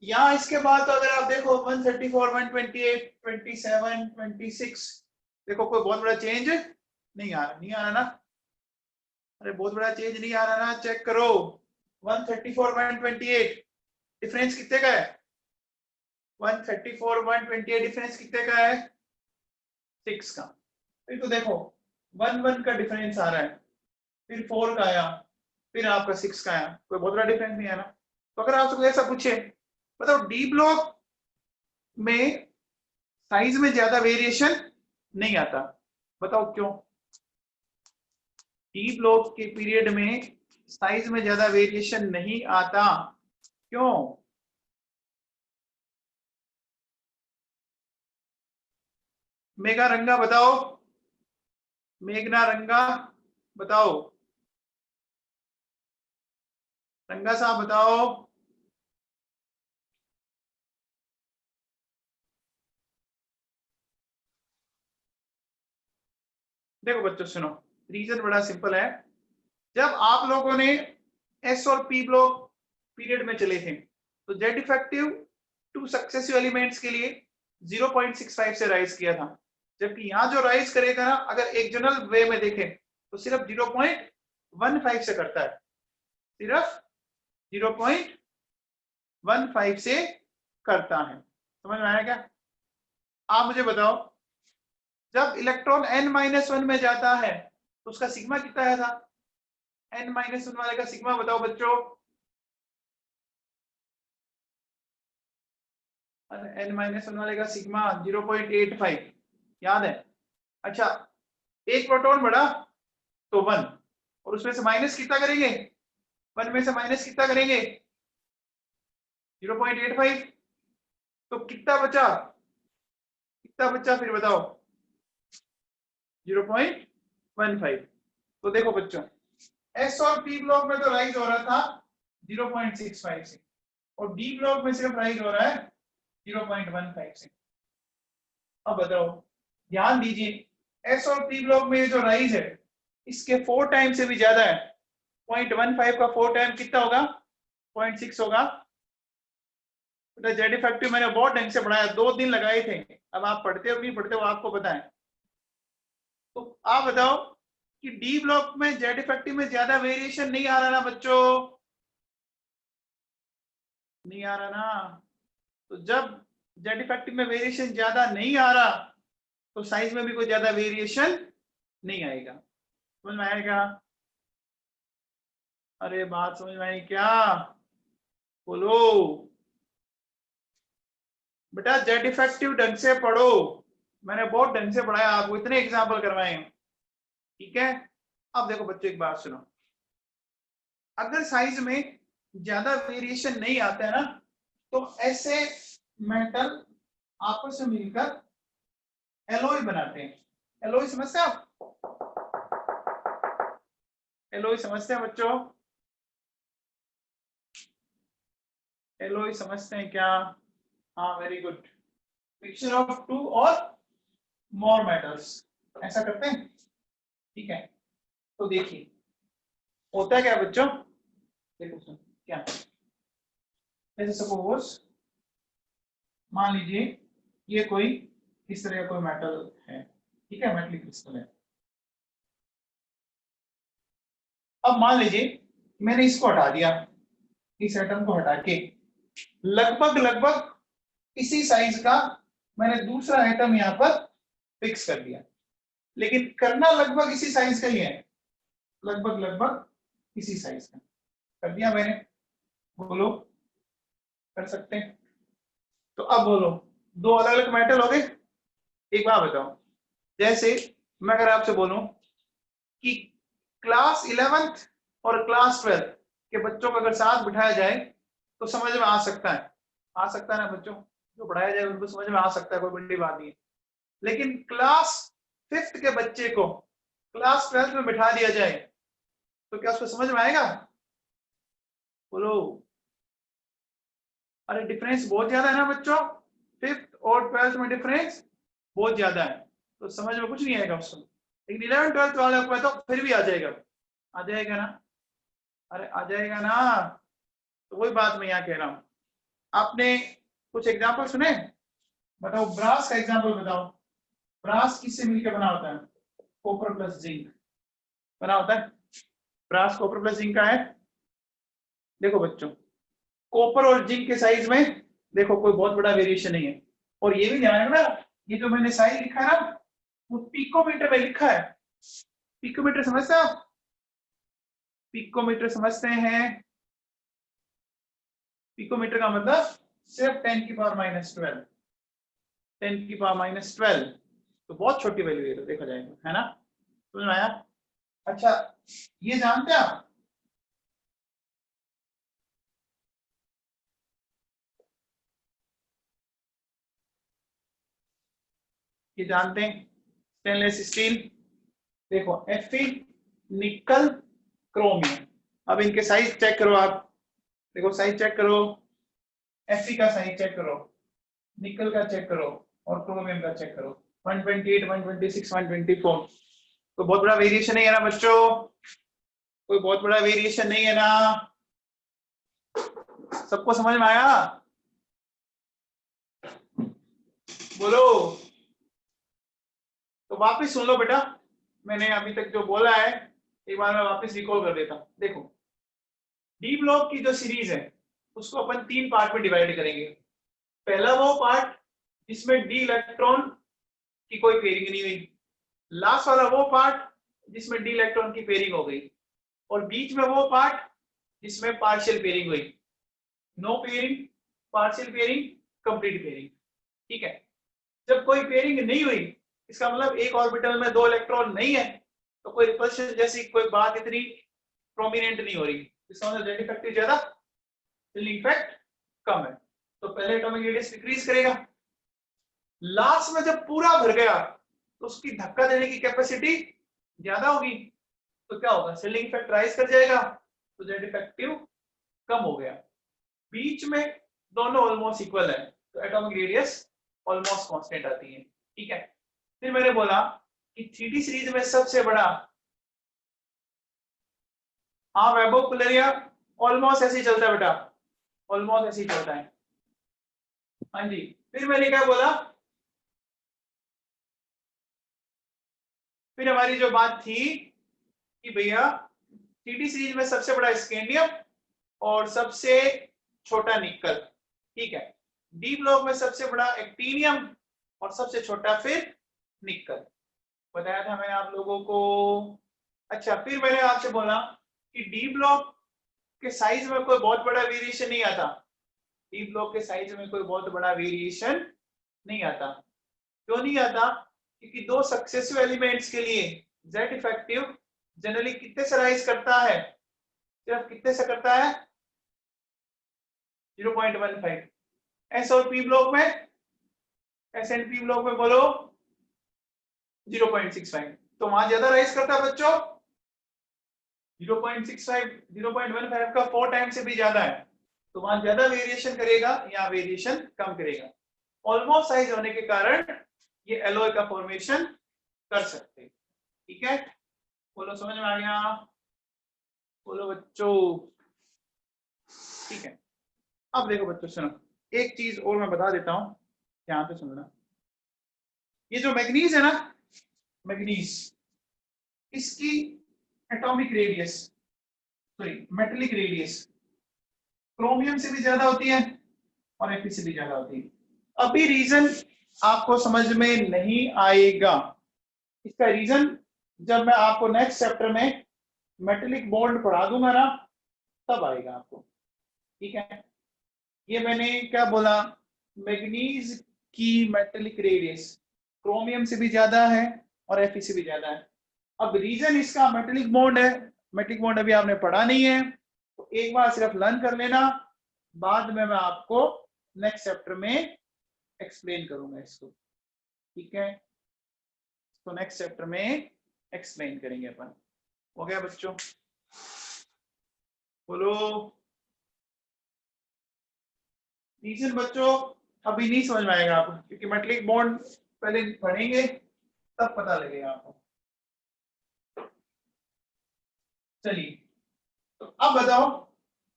Speaker 1: यहाँ इसके बाद तो अगर आप देखो 134, 128, 27, 26, देखो कोई बहुत बड़ा चेंज नहीं आ रहा। नहीं आ रहा ना? अरे बहुत बड़ा चेंज नहीं आ रहा ना, चेक करो। 134, 128 डिफरेंस कितने का है? 134, 128 डिफरेंस कितने का है? 6 का। फिर तो देखो 1 का डिफरेंस आ रहा है, फिर 4 का आया, फिर आपका 6 का आया। कोई बहुत बड़ा डिफरेंस नहीं है ना। तो अगर आपसे ऐसा पूछे, मतलब डी ब्लॉक में साइज में ज्यादा वेरिएशन नहीं आता, बताओ क्यों? डी ब्लॉक के पीरियड में साइज में ज्यादा वेरिएशन नहीं आता, क्यों? मेघा रंगा बताओ, मेघना रंगा बताओ, रंगा साहब बताओ। देखो बच्चों सुनो, रीजन बड़ा सिंपल है। जब आप लोगों ने एस और पी ब्लॉक पीरियड में चले थे तो जेड इफेक्टिव 2 सक्सेसिव एलिमेंट्स के लिए 0.65 से राइज किया था, जबकि यहाँ जो राइज करेगा ना, अगर एक जनरल वे में देखें तो सिर्फ 0.15 से करता है, सिर्फ 0.15 से करता है। समझ में आया क्या? आप मुझे बताओ, जब इलेक्ट्रॉन n-1 में जाता है तो उसका सिग्मा कितना आया था? n-1 वाले का सिग्मा बताओ बच्चों। n-1 वाले का सिग्मा 0.85, याद है? अच्छा, एक प्रोटॉन बढ़ा तो 1, और उसमें से माइनस कितना करेंगे? 1 में से माइनस कितना करेंगे? 0.85। तो कितना बचा? कितना बचा फिर बताओ? 0.15। तो देखो बच्चों, एस और पी ब्लॉक में तो राइज हो रहा था 0.65 से, और डी ब्लॉक में सिर्फ राइज हो रहा है 0.15 से। अब बताओ, ध्यान दीजिए, एस और पी ब्लॉक में जो राइज है इसके 4 टाइम से भी ज्यादा है। 0.15 का 4 टाइम कितना होगा? 0.6 होगा। बेटा जेड इफेक्टिव मैंने बहुत ढंग से पढ़ाया, 2 दिन लगाए थे। अब आप पढ़ते हो नहीं पढ़ते हो आपको पता है। तो आप बताओ कि डी ब्लॉक में जेड इफेक्टिव में ज्यादा वेरिएशन नहीं आ रहा ना बच्चों, नहीं आ रहा ना। तो जब जेड इफेक्टिव में वेरिएशन ज्यादा नहीं आ रहा तो साइज में भी कोई ज्यादा वेरिएशन नहीं आएगा। समझ में आएगा? अरे बात समझ में आई क्या? बोलो बेटा, जेड इफेक्टिव ढंग से पढ़ो, मैंने बहुत ढंग से पढ़ाया आपको, इतने एग्जाम्पल करवाए हैं, ठीक है। अब देखो बच्चों एक बात सुनो, अगर साइज में ज्यादा वेरिएशन नहीं आता है ना तो ऐसे मेटल आपस में मिलकर एलॉय बनाते हैं। एलॉय समझते हैं आप? एलॉय समझते हैं बच्चों? एलॉय समझते हैं क्या? हाँ वेरी गुड, मिक्सचर ऑफ 2 और मोर मेटल्स, ऐसा करते हैं, ठीक है। तो देखिए होता क्या बच्चों, देखो क्या, जैसे सपोज मान लीजिए ये कोई इस तरह का कोई मेटल है, ठीक है, मेटलिक क्रिस्टल है। अब मान लीजिए मैंने इसको हटा दिया, इस एटम को हटा के लगभग लगभग इसी साइज का मैंने दूसरा एटम यहां पर फिक्स कर दिया, लेकिन करना लगभग इसी साइज का ही है, लगभग लगभग इसी साइज का कर दिया मैंने। बोलो कर सकते हैं? तो अब बोलो, 2 अलग अलग मेटल हो गए। एक बात बताओ, जैसे मैं अगर आपसे बोलूं कि क्लास 11th और क्लास 12th के बच्चों को अगर साथ बिठाया जाए तो समझ में आ सकता है, आ सकता है ना बच्चों, जो पढ़ाया जाए उनको समझ में आ सकता है, कोई बड़ी बात नहीं है। लेकिन क्लास 5th के बच्चे को क्लास 12th में बिठा दिया जाए तो क्या उसको समझ में आएगा? बोलो। अरे डिफरेंस बहुत ज्यादा है ना बच्चों, 5th और 12th में डिफरेंस बहुत ज्यादा है, तो समझ में कुछ नहीं आएगा उसको। लेकिन 11th 12th वाले को तो फिर भी आ जाएगा, आ जाएगा ना? अरे आ जाएगा ना। तो वही बात मैं यहाँ कह रहा हूँ। आपने कुछ एग्जाम्पल सुने? बताओ ब्रास का एग्जाम्पल बताओ। ब्रास किससे मिलकर बना होता है? कॉपर प्लस जिंक बना होता है। ब्रास कॉपर प्लस जिंक का है। देखो बच्चों, कॉपर और जिंक के साइज में देखो कोई बहुत बड़ा वेरिएशन नहीं है। और ये भी ध्यान रखना, ये जो मैंने साइज लिखा है ना वो पिकोमीटर में लिखा है। पिकोमीटर समझते हैं आप? पिकोमीटर समझते हैं? पिकोमीटर का मतलब सिर्फ 10 की पावर -12, 10 की पावर -12, तो बहुत छोटी वैल्यू है, तो देखा जाएगा, है ना? समझ में आया? अच्छा ये जानते हैं आप, ये जानते हैं स्टेनलेस स्टील, देखो Fe, निकल, क्रोमियम। अब इनके साइज चेक करो आप, देखो साइज चेक करो, Fe का साइज चेक करो, निकल का चेक करो और क्रोमियम का चेक करो, 128, 126, 124, तो बहुत बड़ा वेरिएशन नहीं है ना बच्चों? कोई बहुत बड़ा वेरिएशन नहीं है ना? सबको समझ में आया? बोलो। तो वापस सुन लो बेटा, मैंने अभी तक जो बोला है एक बार मैं वापस रिकॉल कर देता हूं। देखो डी ब्लॉक की जो सीरीज है उसको अपन 3 पार्ट में डिवाइड करेंगे। पहला वो पार्ट जिसमें डी इलेक्ट्रॉन की कोई पेयरिंग नहीं हुई, लास्ट वाला वो पार्ट जिसमें डी इलेक्ट्रॉन की पेयरिंग हो गई, और बीच में वो पार्ट जिसमें पार्शियल पेयरिंग हुई, no pairing, partial pairing, complete pairing, ठीक है। जब कोई पेयरिंग नहीं हुई इसका मतलब एक ऑर्बिटल में 2 इलेक्ट्रॉन नहीं है, तो कोई रिपल्शन जैसी कोई बात इतनी प्रोमिनेंट नहीं हो रही, इसका मतलब जेड इफेक्टिव ज्यादा, स्टिलिंग इफेक्ट कम है, तो पहले एटॉमिक रेडियस डिक्रीज करेगा। लास्ट में जब पूरा भर गया तो उसकी धक्का देने की कैपेसिटी ज्यादा होगी, तो क्या होगा? स्टिलिंग इफेक्ट राइज कर जाएगा, तो जेड इफेक्टिव कम हो गया। बीच में दोनों ऑलमोस्ट इक्वल है, तो एटॉमिक रेडियस ऑलमोस्ट कांस्टेंट आती है, ठीक है। फिर मैंने बोला कि 3D सीरीज में सबसे बड़ा, हाँ वैभव कुलरिया, ऑलमोस्ट ऐसे ही चलता है बेटा, ऑलमोस्ट ऐसे ही चलता है। हाँ जी, फिर मैंने क्या बोला, फिर हमारी जो बात थी कि भैया टीटी सीरीज में सबसे बड़ा स्कैंडियम और सबसे छोटा निकल, ठीक है। डी ब्लॉक में सबसे बड़ा एक्टीनियम और सबसे छोटा फिर निकल, बताया था मैंने आप लोगों को। अच्छा, फिर मैंने आपसे बोला कि डी ब्लॉक के साइज में कोई बहुत बड़ा वेरिएशन नहीं आता, डी ब्लॉक के साइज में कोई बहुत बड़ा वेरिएशन नहीं आता। क्यों नहीं आता? क्योंकि दो सक्सेसिव एलिमेंट्स के लिए जेड इफेक्टिव जनरली कितने से राइज करता है, सिर्फ कितने से करता है, 0.15। एस और पी ब्लॉक में, एस एंड पी ब्लॉक में बोलो 0.65, तो वहां ज्यादा राइज करता है बच्चों, 0.65 0.15 का 4 टाइम से भी ज्यादा है, तो वहां ज्यादा वेरिएशन करेगा, यहाँ वेरिएशन कम करेगा। ऑलमोस्ट साइज होने के कारण ये एलॉय का फॉर्मेशन कर सकते हैं, ठीक है। बोलो समझ में आ गया, बोलो बच्चों, ठीक है। अब देखो बच्चों सुनो, एक चीज और मैं बता देता हूं, ध्यान से सुनना। ये जो मैग्नीज है ना, मैग्नीज, इसकी atomic radius, sorry metallic radius chromium से भी ज्यादा होती है और Fe से भी ज्यादा होती है। अभी रीजन आपको समझ में नहीं आएगा, इसका रीजन जब मैं आपको नेक्स्ट चैप्टर में मेटेलिक बॉन्ड पढ़ा दूंगा ना, तब आएगा आपको, ठीक है। ये मैंने क्या बोला, मैग्नीज की मेटेलिक रेडियस क्रोमियम से भी ज्यादा है और Fe से भी ज्यादा है। अब रीजन इसका मेटेलिक बॉन्ड है, मेटेलिक बॉन्ड अभी आपने पढ़ा नहीं है, तो एक बार सिर्फ लर्न कर लेना, बाद में मैं आपको नेक्स्ट चैप्टर में एक्सप्लेन करूंगा इसको, ठीक है। तो नेक्स्ट चैप्टर में एक्सप्लेन करेंगे अपन। हो गया बच्चों, बोलो रीजन बच्चों अभी नहीं समझ में आएगा आपको, क्योंकि मेटेलिक बॉन्ड पहले पढ़ेंगे तब पता लगेगा आपको। चलिए, तो अब बताओ,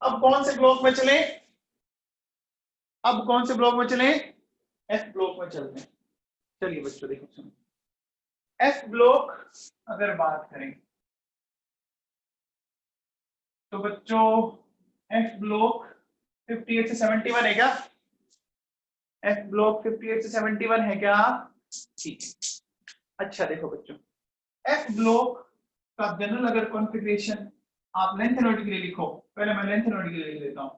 Speaker 1: अब कौन से ब्लॉक में चले, अब कौन से ब्लॉक में चले, एफ ब्लॉक में चलते हैं। चलिए बच्चों देखो सुनो, एफ ब्लॉक अगर बात करें तो बच्चों एफ ब्लॉक 58 से 71 है क्या, एफ ब्लॉक 58 से 71 है क्या, ठीक है। अच्छा देखो बच्चों, एफ ब्लॉक का जनरल अगर कॉन्फ़िगरेशन आप लेंथ एनोड के लिए लिखो, पहले मैं लेंथ एनोड के लिए लिख देता हूं,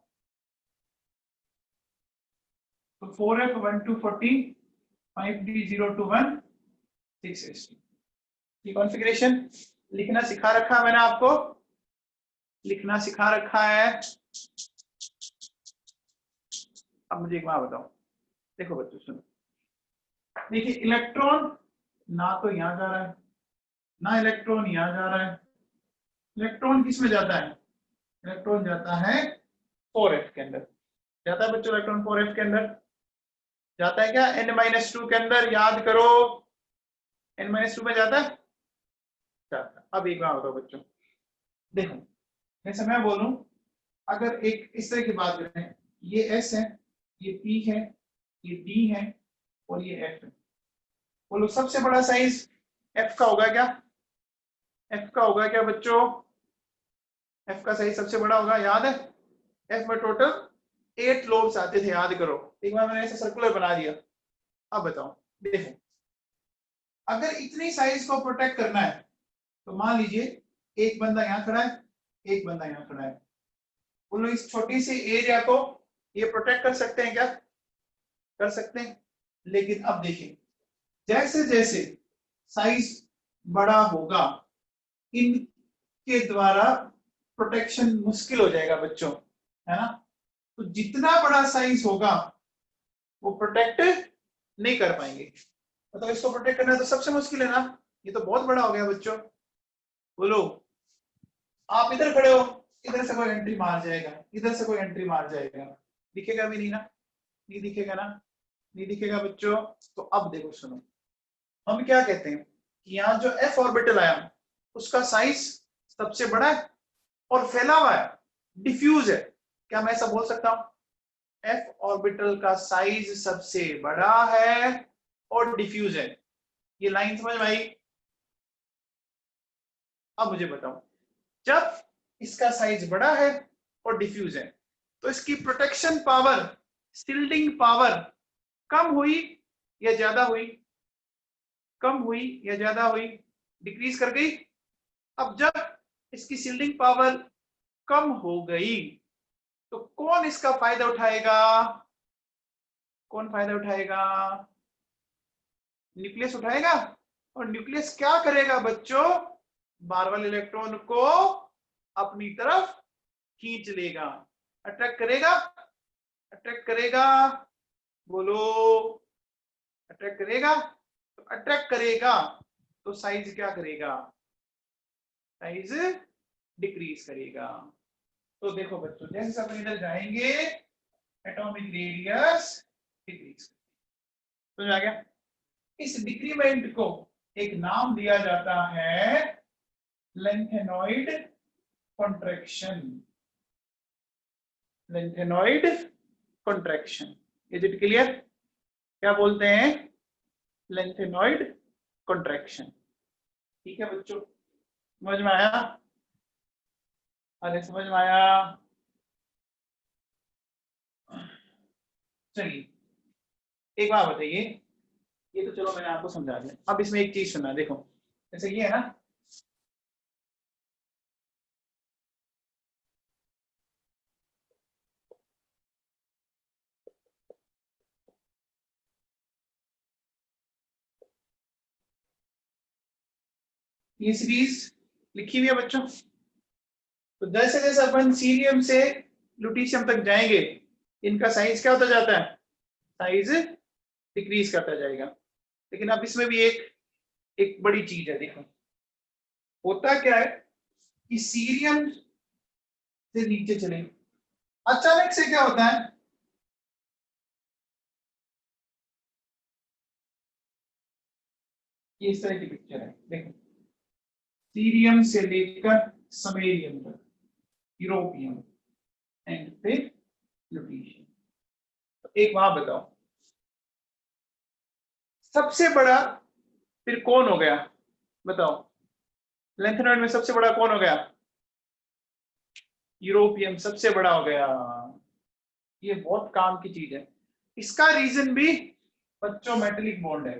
Speaker 1: तो 4f 1 to 40 5d 0 to 1 6s, ये कॉन्फ़िगरेशन लिखना सिखा रखा है मैंने आपको, लिखना सिखा रखा है। अब मुझे एक बात बताओ, देखो बच्चों सुनो, देखिए इलेक्ट्रॉन ना तो यहां जा रहा है, ना इलेक्ट्रॉन यहां जा रहा है, इलेक्ट्रॉन किस में जाता है, इलेक्ट्रॉन जाता है 4f के अंदर, जाता है बच्चों इलेक्ट्रॉन 4f के अंदर, जाता है क्या n-2 के अंदर, याद करो n-2 में जाता है, जाता है। अब एक बात बताओ बच्चों, देखो जैसे मैं बोलूं, अगर एक इस तरह की बात करें, ये S है, ये P है, ये D है और ये F है, बोलो सबसे बड़ा साइज F का होगा क्या, F का होगा क्या बच्चों, F का साइज सबसे बड़ा होगा, याद है F में टोटल 8 लोब्स आते थे, याद करो, एक बार मैंने ऐसा सर्कुलर बना दिया। अब बताओ देखो, अगर इतनी साइज को प्रोटेक्ट करना है तो मान लीजिए एक बंदा यहाँ खड़ा है, एक बंदा यहाँ खड़ा है, बोलो इस छोटी सी एरिया को ये प्रोटेक्ट कर सकते हैं क्या, कर सकते हैं। लेकिन अब देखिए जैसे जैसे साइज बड़ा होगा इनके द्वारा प्रोटेक्शन मुश्किल हो जाएगा बच्चों, है ना, तो जितना बड़ा साइज होगा वो प्रोटेक्ट नहीं कर पाएंगे, मतलब इसको प्रोटेक्ट करना तो सबसे मुश्किल है ना, ये तो बहुत बड़ा हो गया बच्चों। बोलो आप इधर खड़े हो, इधर से कोई एंट्री मार जाएगा, इधर से कोई एंट्री मार जाएगा, दिखेगा भी नहीं ना, नहीं दिखेगा ना, नहीं दिखेगा बच्चों। तो अब देखो सुनो, हम क्या कहते हैं कि यहाँ जो f ऑर्बिटल आया उसका साइज सबसे बड़ा है और फैला हुआ है, डिफ्यूज है, क्या मैं ऐसा बोल सकता हूँ, एफ ऑर्बिटल का साइज सबसे बड़ा है और डिफ्यूज है। ये लाइन समझ में आई? अब मुझे बताओ, जब इसका साइज बड़ा है और डिफ्यूज है तो इसकी प्रोटेक्शन पावर, शील्डिंग पावर कम हुई या ज्यादा हुई? कम हुई या ज्यादा हुई? डिक्रीज कर गई। अब जब इसकी शील्डिंग पावर कम हो गई तो कौन इसका फायदा उठाएगा? कौन फायदा उठाएगा? न्यूक्लियस उठाएगा। और न्यूक्लियस क्या करेगा बच्चों? बाहर वाले इलेक्ट्रॉन को अपनी तरफ खींच लेगा, अट्रैक्ट करेगा। अट्रैक्ट करेगा, बोलो, अट्रैक्ट करेगा। तो अट्रैक्ट करेगा तो साइज क्या करेगा? साइज डिक्रीज करेगा। तो देखो बच्चों, जैसे अपन इधर जाएंगे एटॉमिक रेडियस डिक्रीज। समझ आ गया? इस डिक्रीमेंट को एक नाम दिया जाता है lanthanoid contraction. Lanthanoid contraction. Is it clear? क्या बोलते हैं? Lanthanoid contraction. ठीक है बच्चों, समझ में आया? अरे समझ में आया? चलिए एक बात बताइए, ये तो चलो मैंने आपको समझा दिया, अब इसमें एक चीज सुना। देखो जैसे ये है ना, ये सीरीज लिखी हुई है बच्चों। तो जैसे जैसे अपन सीरियम से लुटीशियम तक जाएंगे, इनका साइज क्या होता जाता है? साइज डिक्रीज करता जाएगा। लेकिन अब इसमें भी एक बड़ी चीज है। देखो होता क्या है कि सीरियम से नीचे चले, अचानक से क्या होता है, ये इस तरह की पिक्चर है। देखो सीरियम से लेकर समेरियम तक, यूरोपियम एंड फिर लुटीशियम। तो एक बात बताओ, सबसे बड़ा फिर कौन हो गया? बताओ, लेंथेनॉइड में सबसे बड़ा कौन हो गया? यूरोपियम सबसे बड़ा हो गया। ये बहुत काम की चीज है। इसका रीजन भी बच्चों मेटेलिक बॉन्ड है।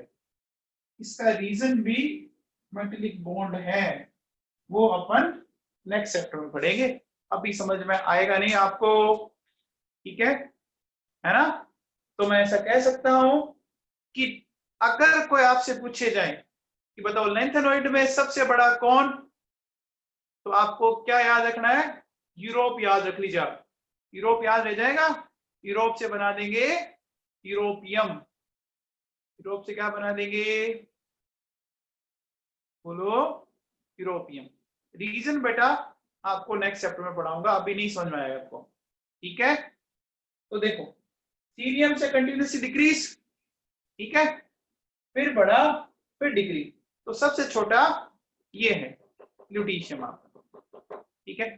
Speaker 1: इसका रीजन भी मेटेलिक बॉन्ड है, वो अपन नेक्स्ट चैप्टर में पढ़ेंगे। अभी समझ में आएगा नहीं आपको, ठीक है ना? तो मैं ऐसा कह सकता हूं कि अगर कोई आपसे पूछे जाए कि बताओ लेंथेनॉइड में सबसे बड़ा कौन, तो आपको क्या याद रखना है? यूरोप याद रख लीजिए। यूरोप याद रह जाएगा। यूरोप से बना देंगे यूरोपियम। यूरोप से क्या बना देंगे? बोलो, यूरोपियम। रीजन बेटा आपको नेक्स्ट चैप्टर में पढ़ाऊंगा, अभी नहीं समझ में आएगा आपको, ठीक है? तो देखो सीरियम से कंटिन्यूसली डिक्रीज, ठीक है, फिर बढ़ा, फिर डिक्रीज। तो सबसे छोटा ये है ल्यूटीशियम आपका, ठीक है?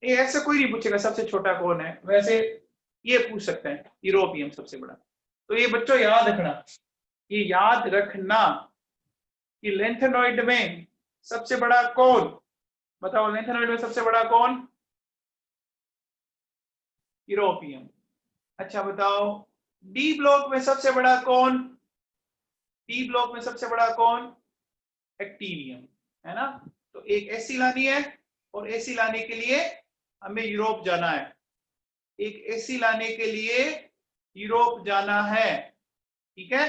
Speaker 1: ये ऐसे कोई नहीं पूछेगा सबसे छोटा कौन है, वैसे ये पूछ सकते हैं यूरोपियम सबसे बड़ा। तो ये बच्चों याद रखना, ये याद रखना कि लेंथेनॉइड में सबसे बड़ा कौन? बताओ लेंथेनॉइड में सबसे बड़ा कौन? यूरोपियम। अच्छा बताओ डी ब्लॉक में सबसे बड़ा कौन? डी ब्लॉक में सबसे बड़ा कौन? एक्टिनियम, है ना? तो एक एसी लानी है और एसी लाने के लिए हमें यूरोप जाना है। एक एसी लाने के लिए यूरोप जाना है, ठीक है?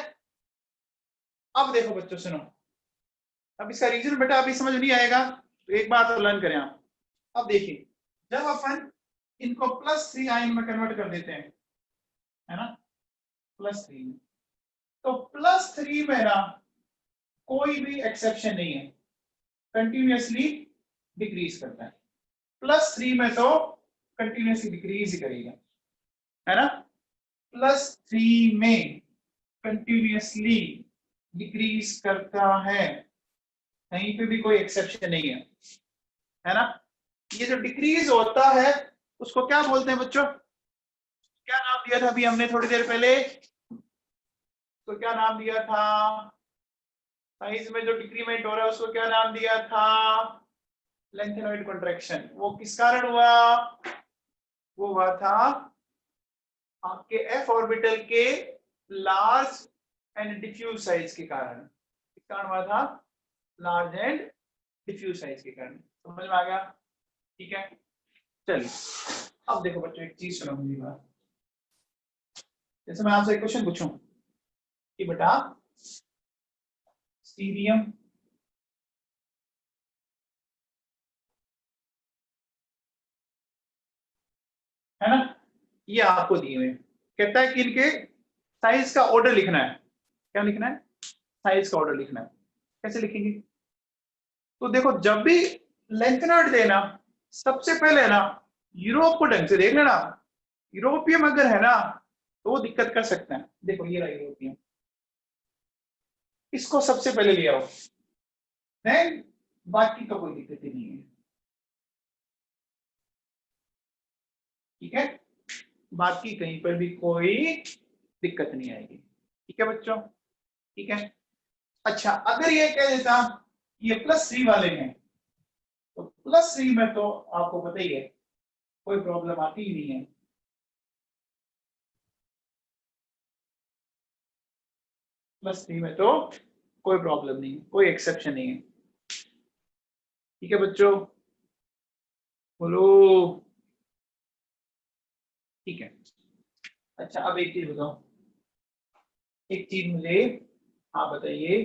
Speaker 1: अब देखो बच्चों सुनो, अब इसका रीजन बेटा अभी समझ नहीं आएगा, तो एक बात और लर्न करें आप। अब देखिए जब अपन इनको +3 आयन में कन्वर्ट कर देते हैं, है ना, +3 में, तो +3 में ना कोई भी एक्सेप्शन नहीं है, कंटिन्यूअसली डिक्रीज करता है। +3 में तो कंटिन्यूअसली डिक्रीज ही करेगा, है ना? +3 में कंटिन्यूअसली डिक्रीज करता है, कहीं पे भी कोई एक्सेप्शन नहीं है ना? ये जो डिक्रीज होता है उसको क्या बोलते हैं बच्चों? क्या नाम दिया था अभी हमने थोड़ी देर पहले? तो क्या नाम दिया था? साइज में जो डिक्रीमेंट हो रहा है उसको क्या नाम दिया था? Lanthanoid contraction. वो किस कारण हुआ? वो हुआ था आपके एफ ऑर्बिटल के लार्ज एंड डिफ्यूज साइज के कारण। किस कारण हुआ था? लार्ज एंड डिफ्यूज साइज के कारण। समझ में आ गया? ठीक है, चलिए अब देखो बच्चों, एक चीज सुनो मेरी बात। जैसे मैं आपसे एक क्वेश्चन पूछूं कि बेटा सीरियम है ना, ये आपको दिए हुए, कहता है कि इनके साइज का ऑर्डर लिखना है। क्या लिखना है? साइज का ऑर्डर लिखना है। कैसे लिखेंगे? तो देखो, जब भी लेंथेनॉइड देना, सबसे पहले ना यूरोप को ढंग से देख लेना। यूरोपियम अगर है ना तो वो दिक्कत कर सकते हैं। देखो ये रहा यूरोपियम, इसको सबसे पहले ले आओ, देन बाकी का कोई दिक्कत ही नहीं है। ठीक है, बाकी कहीं पर भी कोई दिक्कत नहीं आएगी। ठीक है बच्चों? ठीक है। अच्छा, अगर ये कह देता ये +3 वाले हैं, तो +3 में तो आपको पता ही है कोई प्रॉब्लम आती ही नहीं है। +3 में तो कोई प्रॉब्लम नहीं है, कोई एक्सेप्शन नहीं है। ठीक है बच्चों, बोलो। ठीक है। अच्छा, अब एक चीज बताओ, एक चीज मुझे आप बताइए,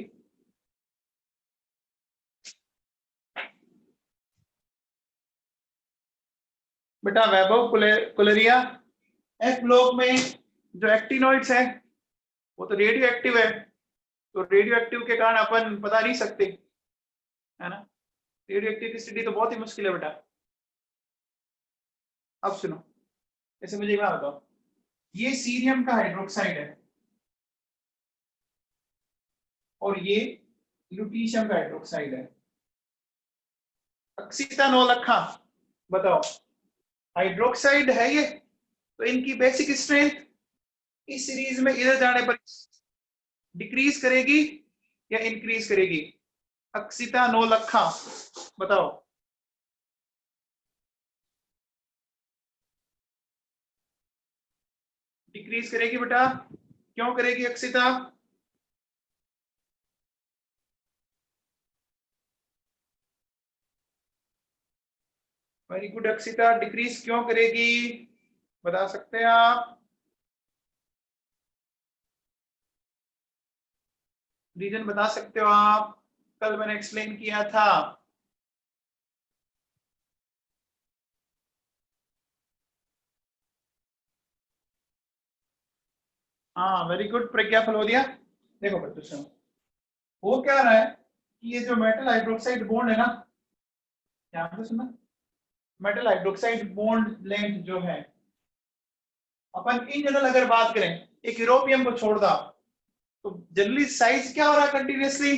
Speaker 1: बेटा वैभव कुलेरिया, एफ ब्लॉक में जो एक्टिनोइड्स है वो तो रेडियो एक्टिव है, तो रेडियो एक्टिव के कारण अपन बता नहीं सकते, है ना? रेडियो एक्टिविटी तो बहुत ही मुश्किल है बेटा। अब सुनो, जैसे मुझे क्या बताओ, ये सीरियम का हाइड्रोक्साइड है और ये लुटीशियम का हाइड्रोक्साइड है। अक्सीता नौलखा, बताओ हाइड्रोक्साइड है ये, तो इनकी बेसिक स्ट्रेंथ इस सीरीज में इधर जाने पर डिक्रीज करेगी या इंक्रीज करेगी? अक्सीता नौलखा, बताओ। डिक्रीज करेगी बेटा। क्यों करेगी अक्सीता? वेरी गुड अक्सीता, डिक्रीज क्यों करेगी? बता सकते हैं आप? रीजन बता सकते हो आप? कल मैंने एक्सप्लेन किया था। हाँ वेरी गुड प्रज्ञा फलोदिया। देखो बच्चों सुनो, वो क्या रहा है कि ये जो मेटल हाइड्रोक्साइड बॉन्ड है ना, ध्यान से सुनना, मेटल हाइड्रोक्साइड बॉन्ड लेंथ जो है, अपन इन जनरल अगर बात करें, एक यूरोपियम को छोड़ दा, तो जनरली साइज क्या हो रहा है कंटिन्यूसली?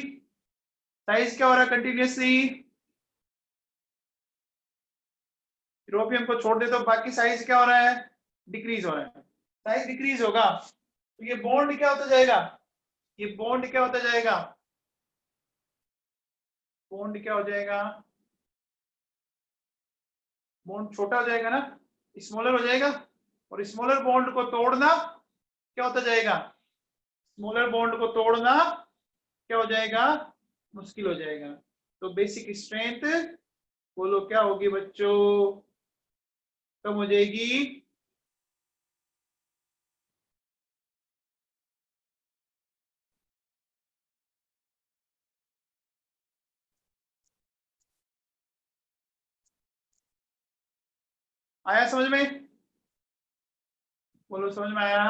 Speaker 1: साइज क्या हो रहा है कंटिन्यूसली? यूरोपियम को छोड़ दे तो बाकी साइज क्या हो रहा है? डिक्रीज हो रहा है। साइज डिक्रीज होगा तो ये बॉन्ड क्या होता जाएगा? ये बॉन्ड क्या होता जाएगा? बॉन्ड क्या हो जाएगा? बॉन्ड छोटा हो जाएगा ना, स्मॉलर हो जाएगा। और स्मॉलर बॉन्ड को तोड़ना क्या होता जाएगा? स्मॉलर बॉन्ड को तोड़ना क्या हो जाएगा? मुश्किल हो जाएगा। तो बेसिक स्ट्रेंथ बोलो क्या होगी बच्चों? कम हो जाएगी। आया समझ में? बोलो समझ में आया?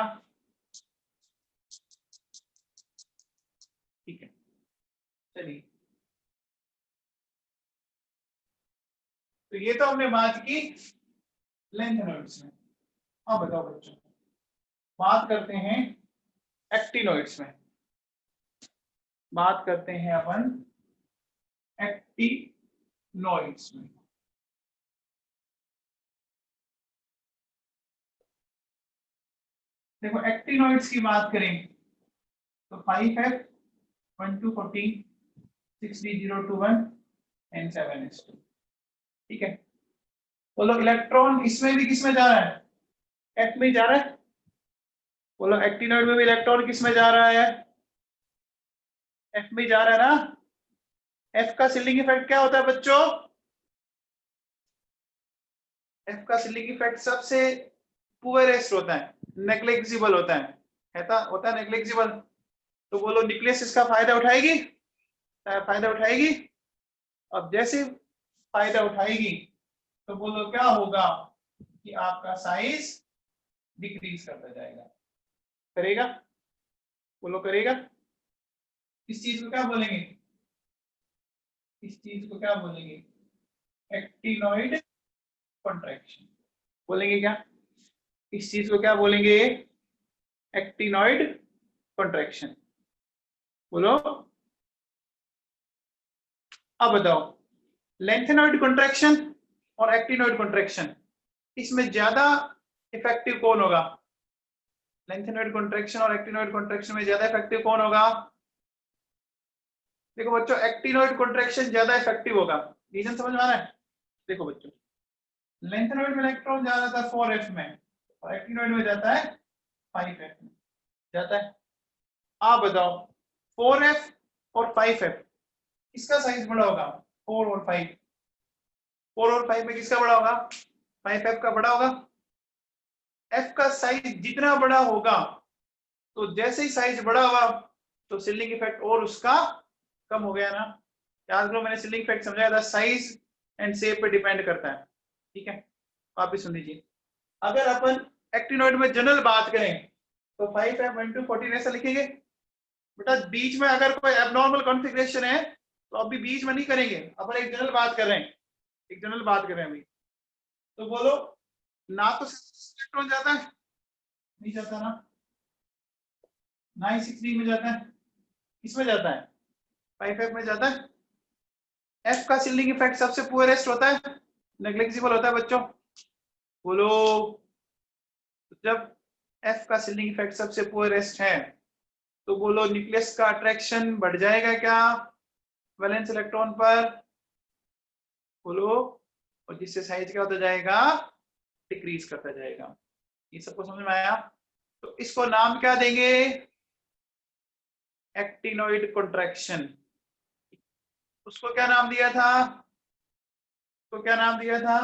Speaker 1: ठीक है, चलिए। तो ये तो हमने बात की लेंथेनॉइड्स में। अब बताओ बच्चों, बात करते हैं एक्टिनोइड्स में। बात करते हैं अपन एक्टिनोइड्स में। देखो एक्टिनोइड्स की बात करें तो 5F 1 2 14 6D021 and 7S2, ठीक है। बोलो इलेक्ट्रॉन इसमें भी किसमें जा रहा है, F में जा रहा है। बोलो एक्टिनोइड में भी इलेक्ट्रॉन किसमें जा रहा है, F में जा रहा है ना। F का सिलिंग इफेक्ट क्या होता है बच्चों, F का सिलिंग इफेक्ट सबसे पुअरेस्ट होता है, नेग्लिजिबल होता है, होता है नेग्लिजिबल। तो बोलो न्यूक्लियस इसका फायदा उठाएगी, फायदा उठाएगी। अब जैसे फायदा उठाएगी तो बोलो क्या होगा कि आपका साइज डिक्रीज करता जाएगा, करेगा। बोलो करेगा। इस चीज को क्या बोलेंगे, इस चीज को क्या बोलेंगे, एक्टिनोइड कॉन्ट्रैक्शन बोलेंगे क्या, इस चीज को क्या बोलेंगे, एक्टिनोइड कॉन्ट्रैक्शन। बोलो अब बताओ लेंथेनोइड कॉन्ट्रैक्शन और एक्टिनोइड कॉन्ट्रैक्शन, इसमें ज्यादा इफेक्टिव कौन होगा, लेंथेनोइड कॉन्ट्रैक्शन और एक्टिनोइड कॉन्ट्रैक्शन में ज्यादा इफेक्टिव कौन होगा। देखो बच्चों एक्टिनोइड कॉन्ट्रैक्शन ज्यादा इफेक्टिव होगा, रीजन समझ में आ रहा है। देखो बच्चों लेंथेनोइड में इलेक्ट्रॉन जा रहा था 4F में और एक्टिनोइड में जाता है 5F में जाता है। आप बताओ 4F और 5F किसका साइज बड़ा होगा, 4 और 5, 4 और 5 में किसका बड़ा होगा, 5F का बड़ा होगा। F का साइज जितना बड़ा होगा तो जैसे ही साइज बड़ा हुआ तो सिलिंग इफेक्ट और उसका कम हो गया ना। याद करो मैंने सिलिंग इफेक्ट समझाया था, साइज एंड शेप पे डिपेंड करता है, ठीक है। वापिस सुन लीजिए, अगर अपन एक्टिनोइड में जनरल बात करें तो 5F 1 2 14 ऐसा लिखेंगे। बेटा बीच में अगर कोई एबनॉर्मल कॉन्फ़िगरेशन है तो अभी बीच में नहीं करेंगे, अपन एक जनरल बात कर रहे हैं, एक जनरल बात कर रहे हैं अभी। तो बोलो ना तो इलेक्ट्रॉन जाता है, नहीं जाता ना ही 6D में जाता है, किसमें जाता है, 5F में जाता है। F का सिलिंग इफेक्ट सबसे पुअरेस्ट होता है, नेग्लिजिबल होता है बच्चों। बोलो जब F का सिलिंग इफेक्ट सबसे पुअरेस्ट है तो बोलो न्यूक्लियस का अट्रैक्शन बढ़ जाएगा क्या वैलेंस इलेक्ट्रॉन पर, बोलो, और जिससे साइज क्या होता जाएगा, डिक्रीज करता जाएगा। ये सबको समझ में आया। तो इसको नाम क्या देंगे, एक्टिनोइड कॉन्ट्रैक्शन। उसको क्या नाम दिया था, तो क्या नाम दिया था,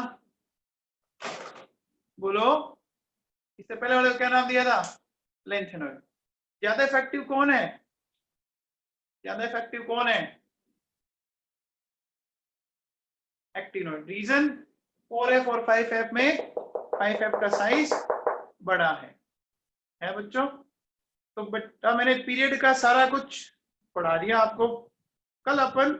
Speaker 1: बोलो इससे पहले वाले को क्या नाम दिया था, लेंथेनोइड। ज्यादा इफेक्टिव कौन है, ज्यादा इफेक्टिव कौन है, एक्टिनोइड। रीजन 4F और 5F में 5F का साइज बड़ा है बच्चों। तो बेटा मैंने पीरियड का सारा कुछ पढ़ा दिया आपको। कल अपन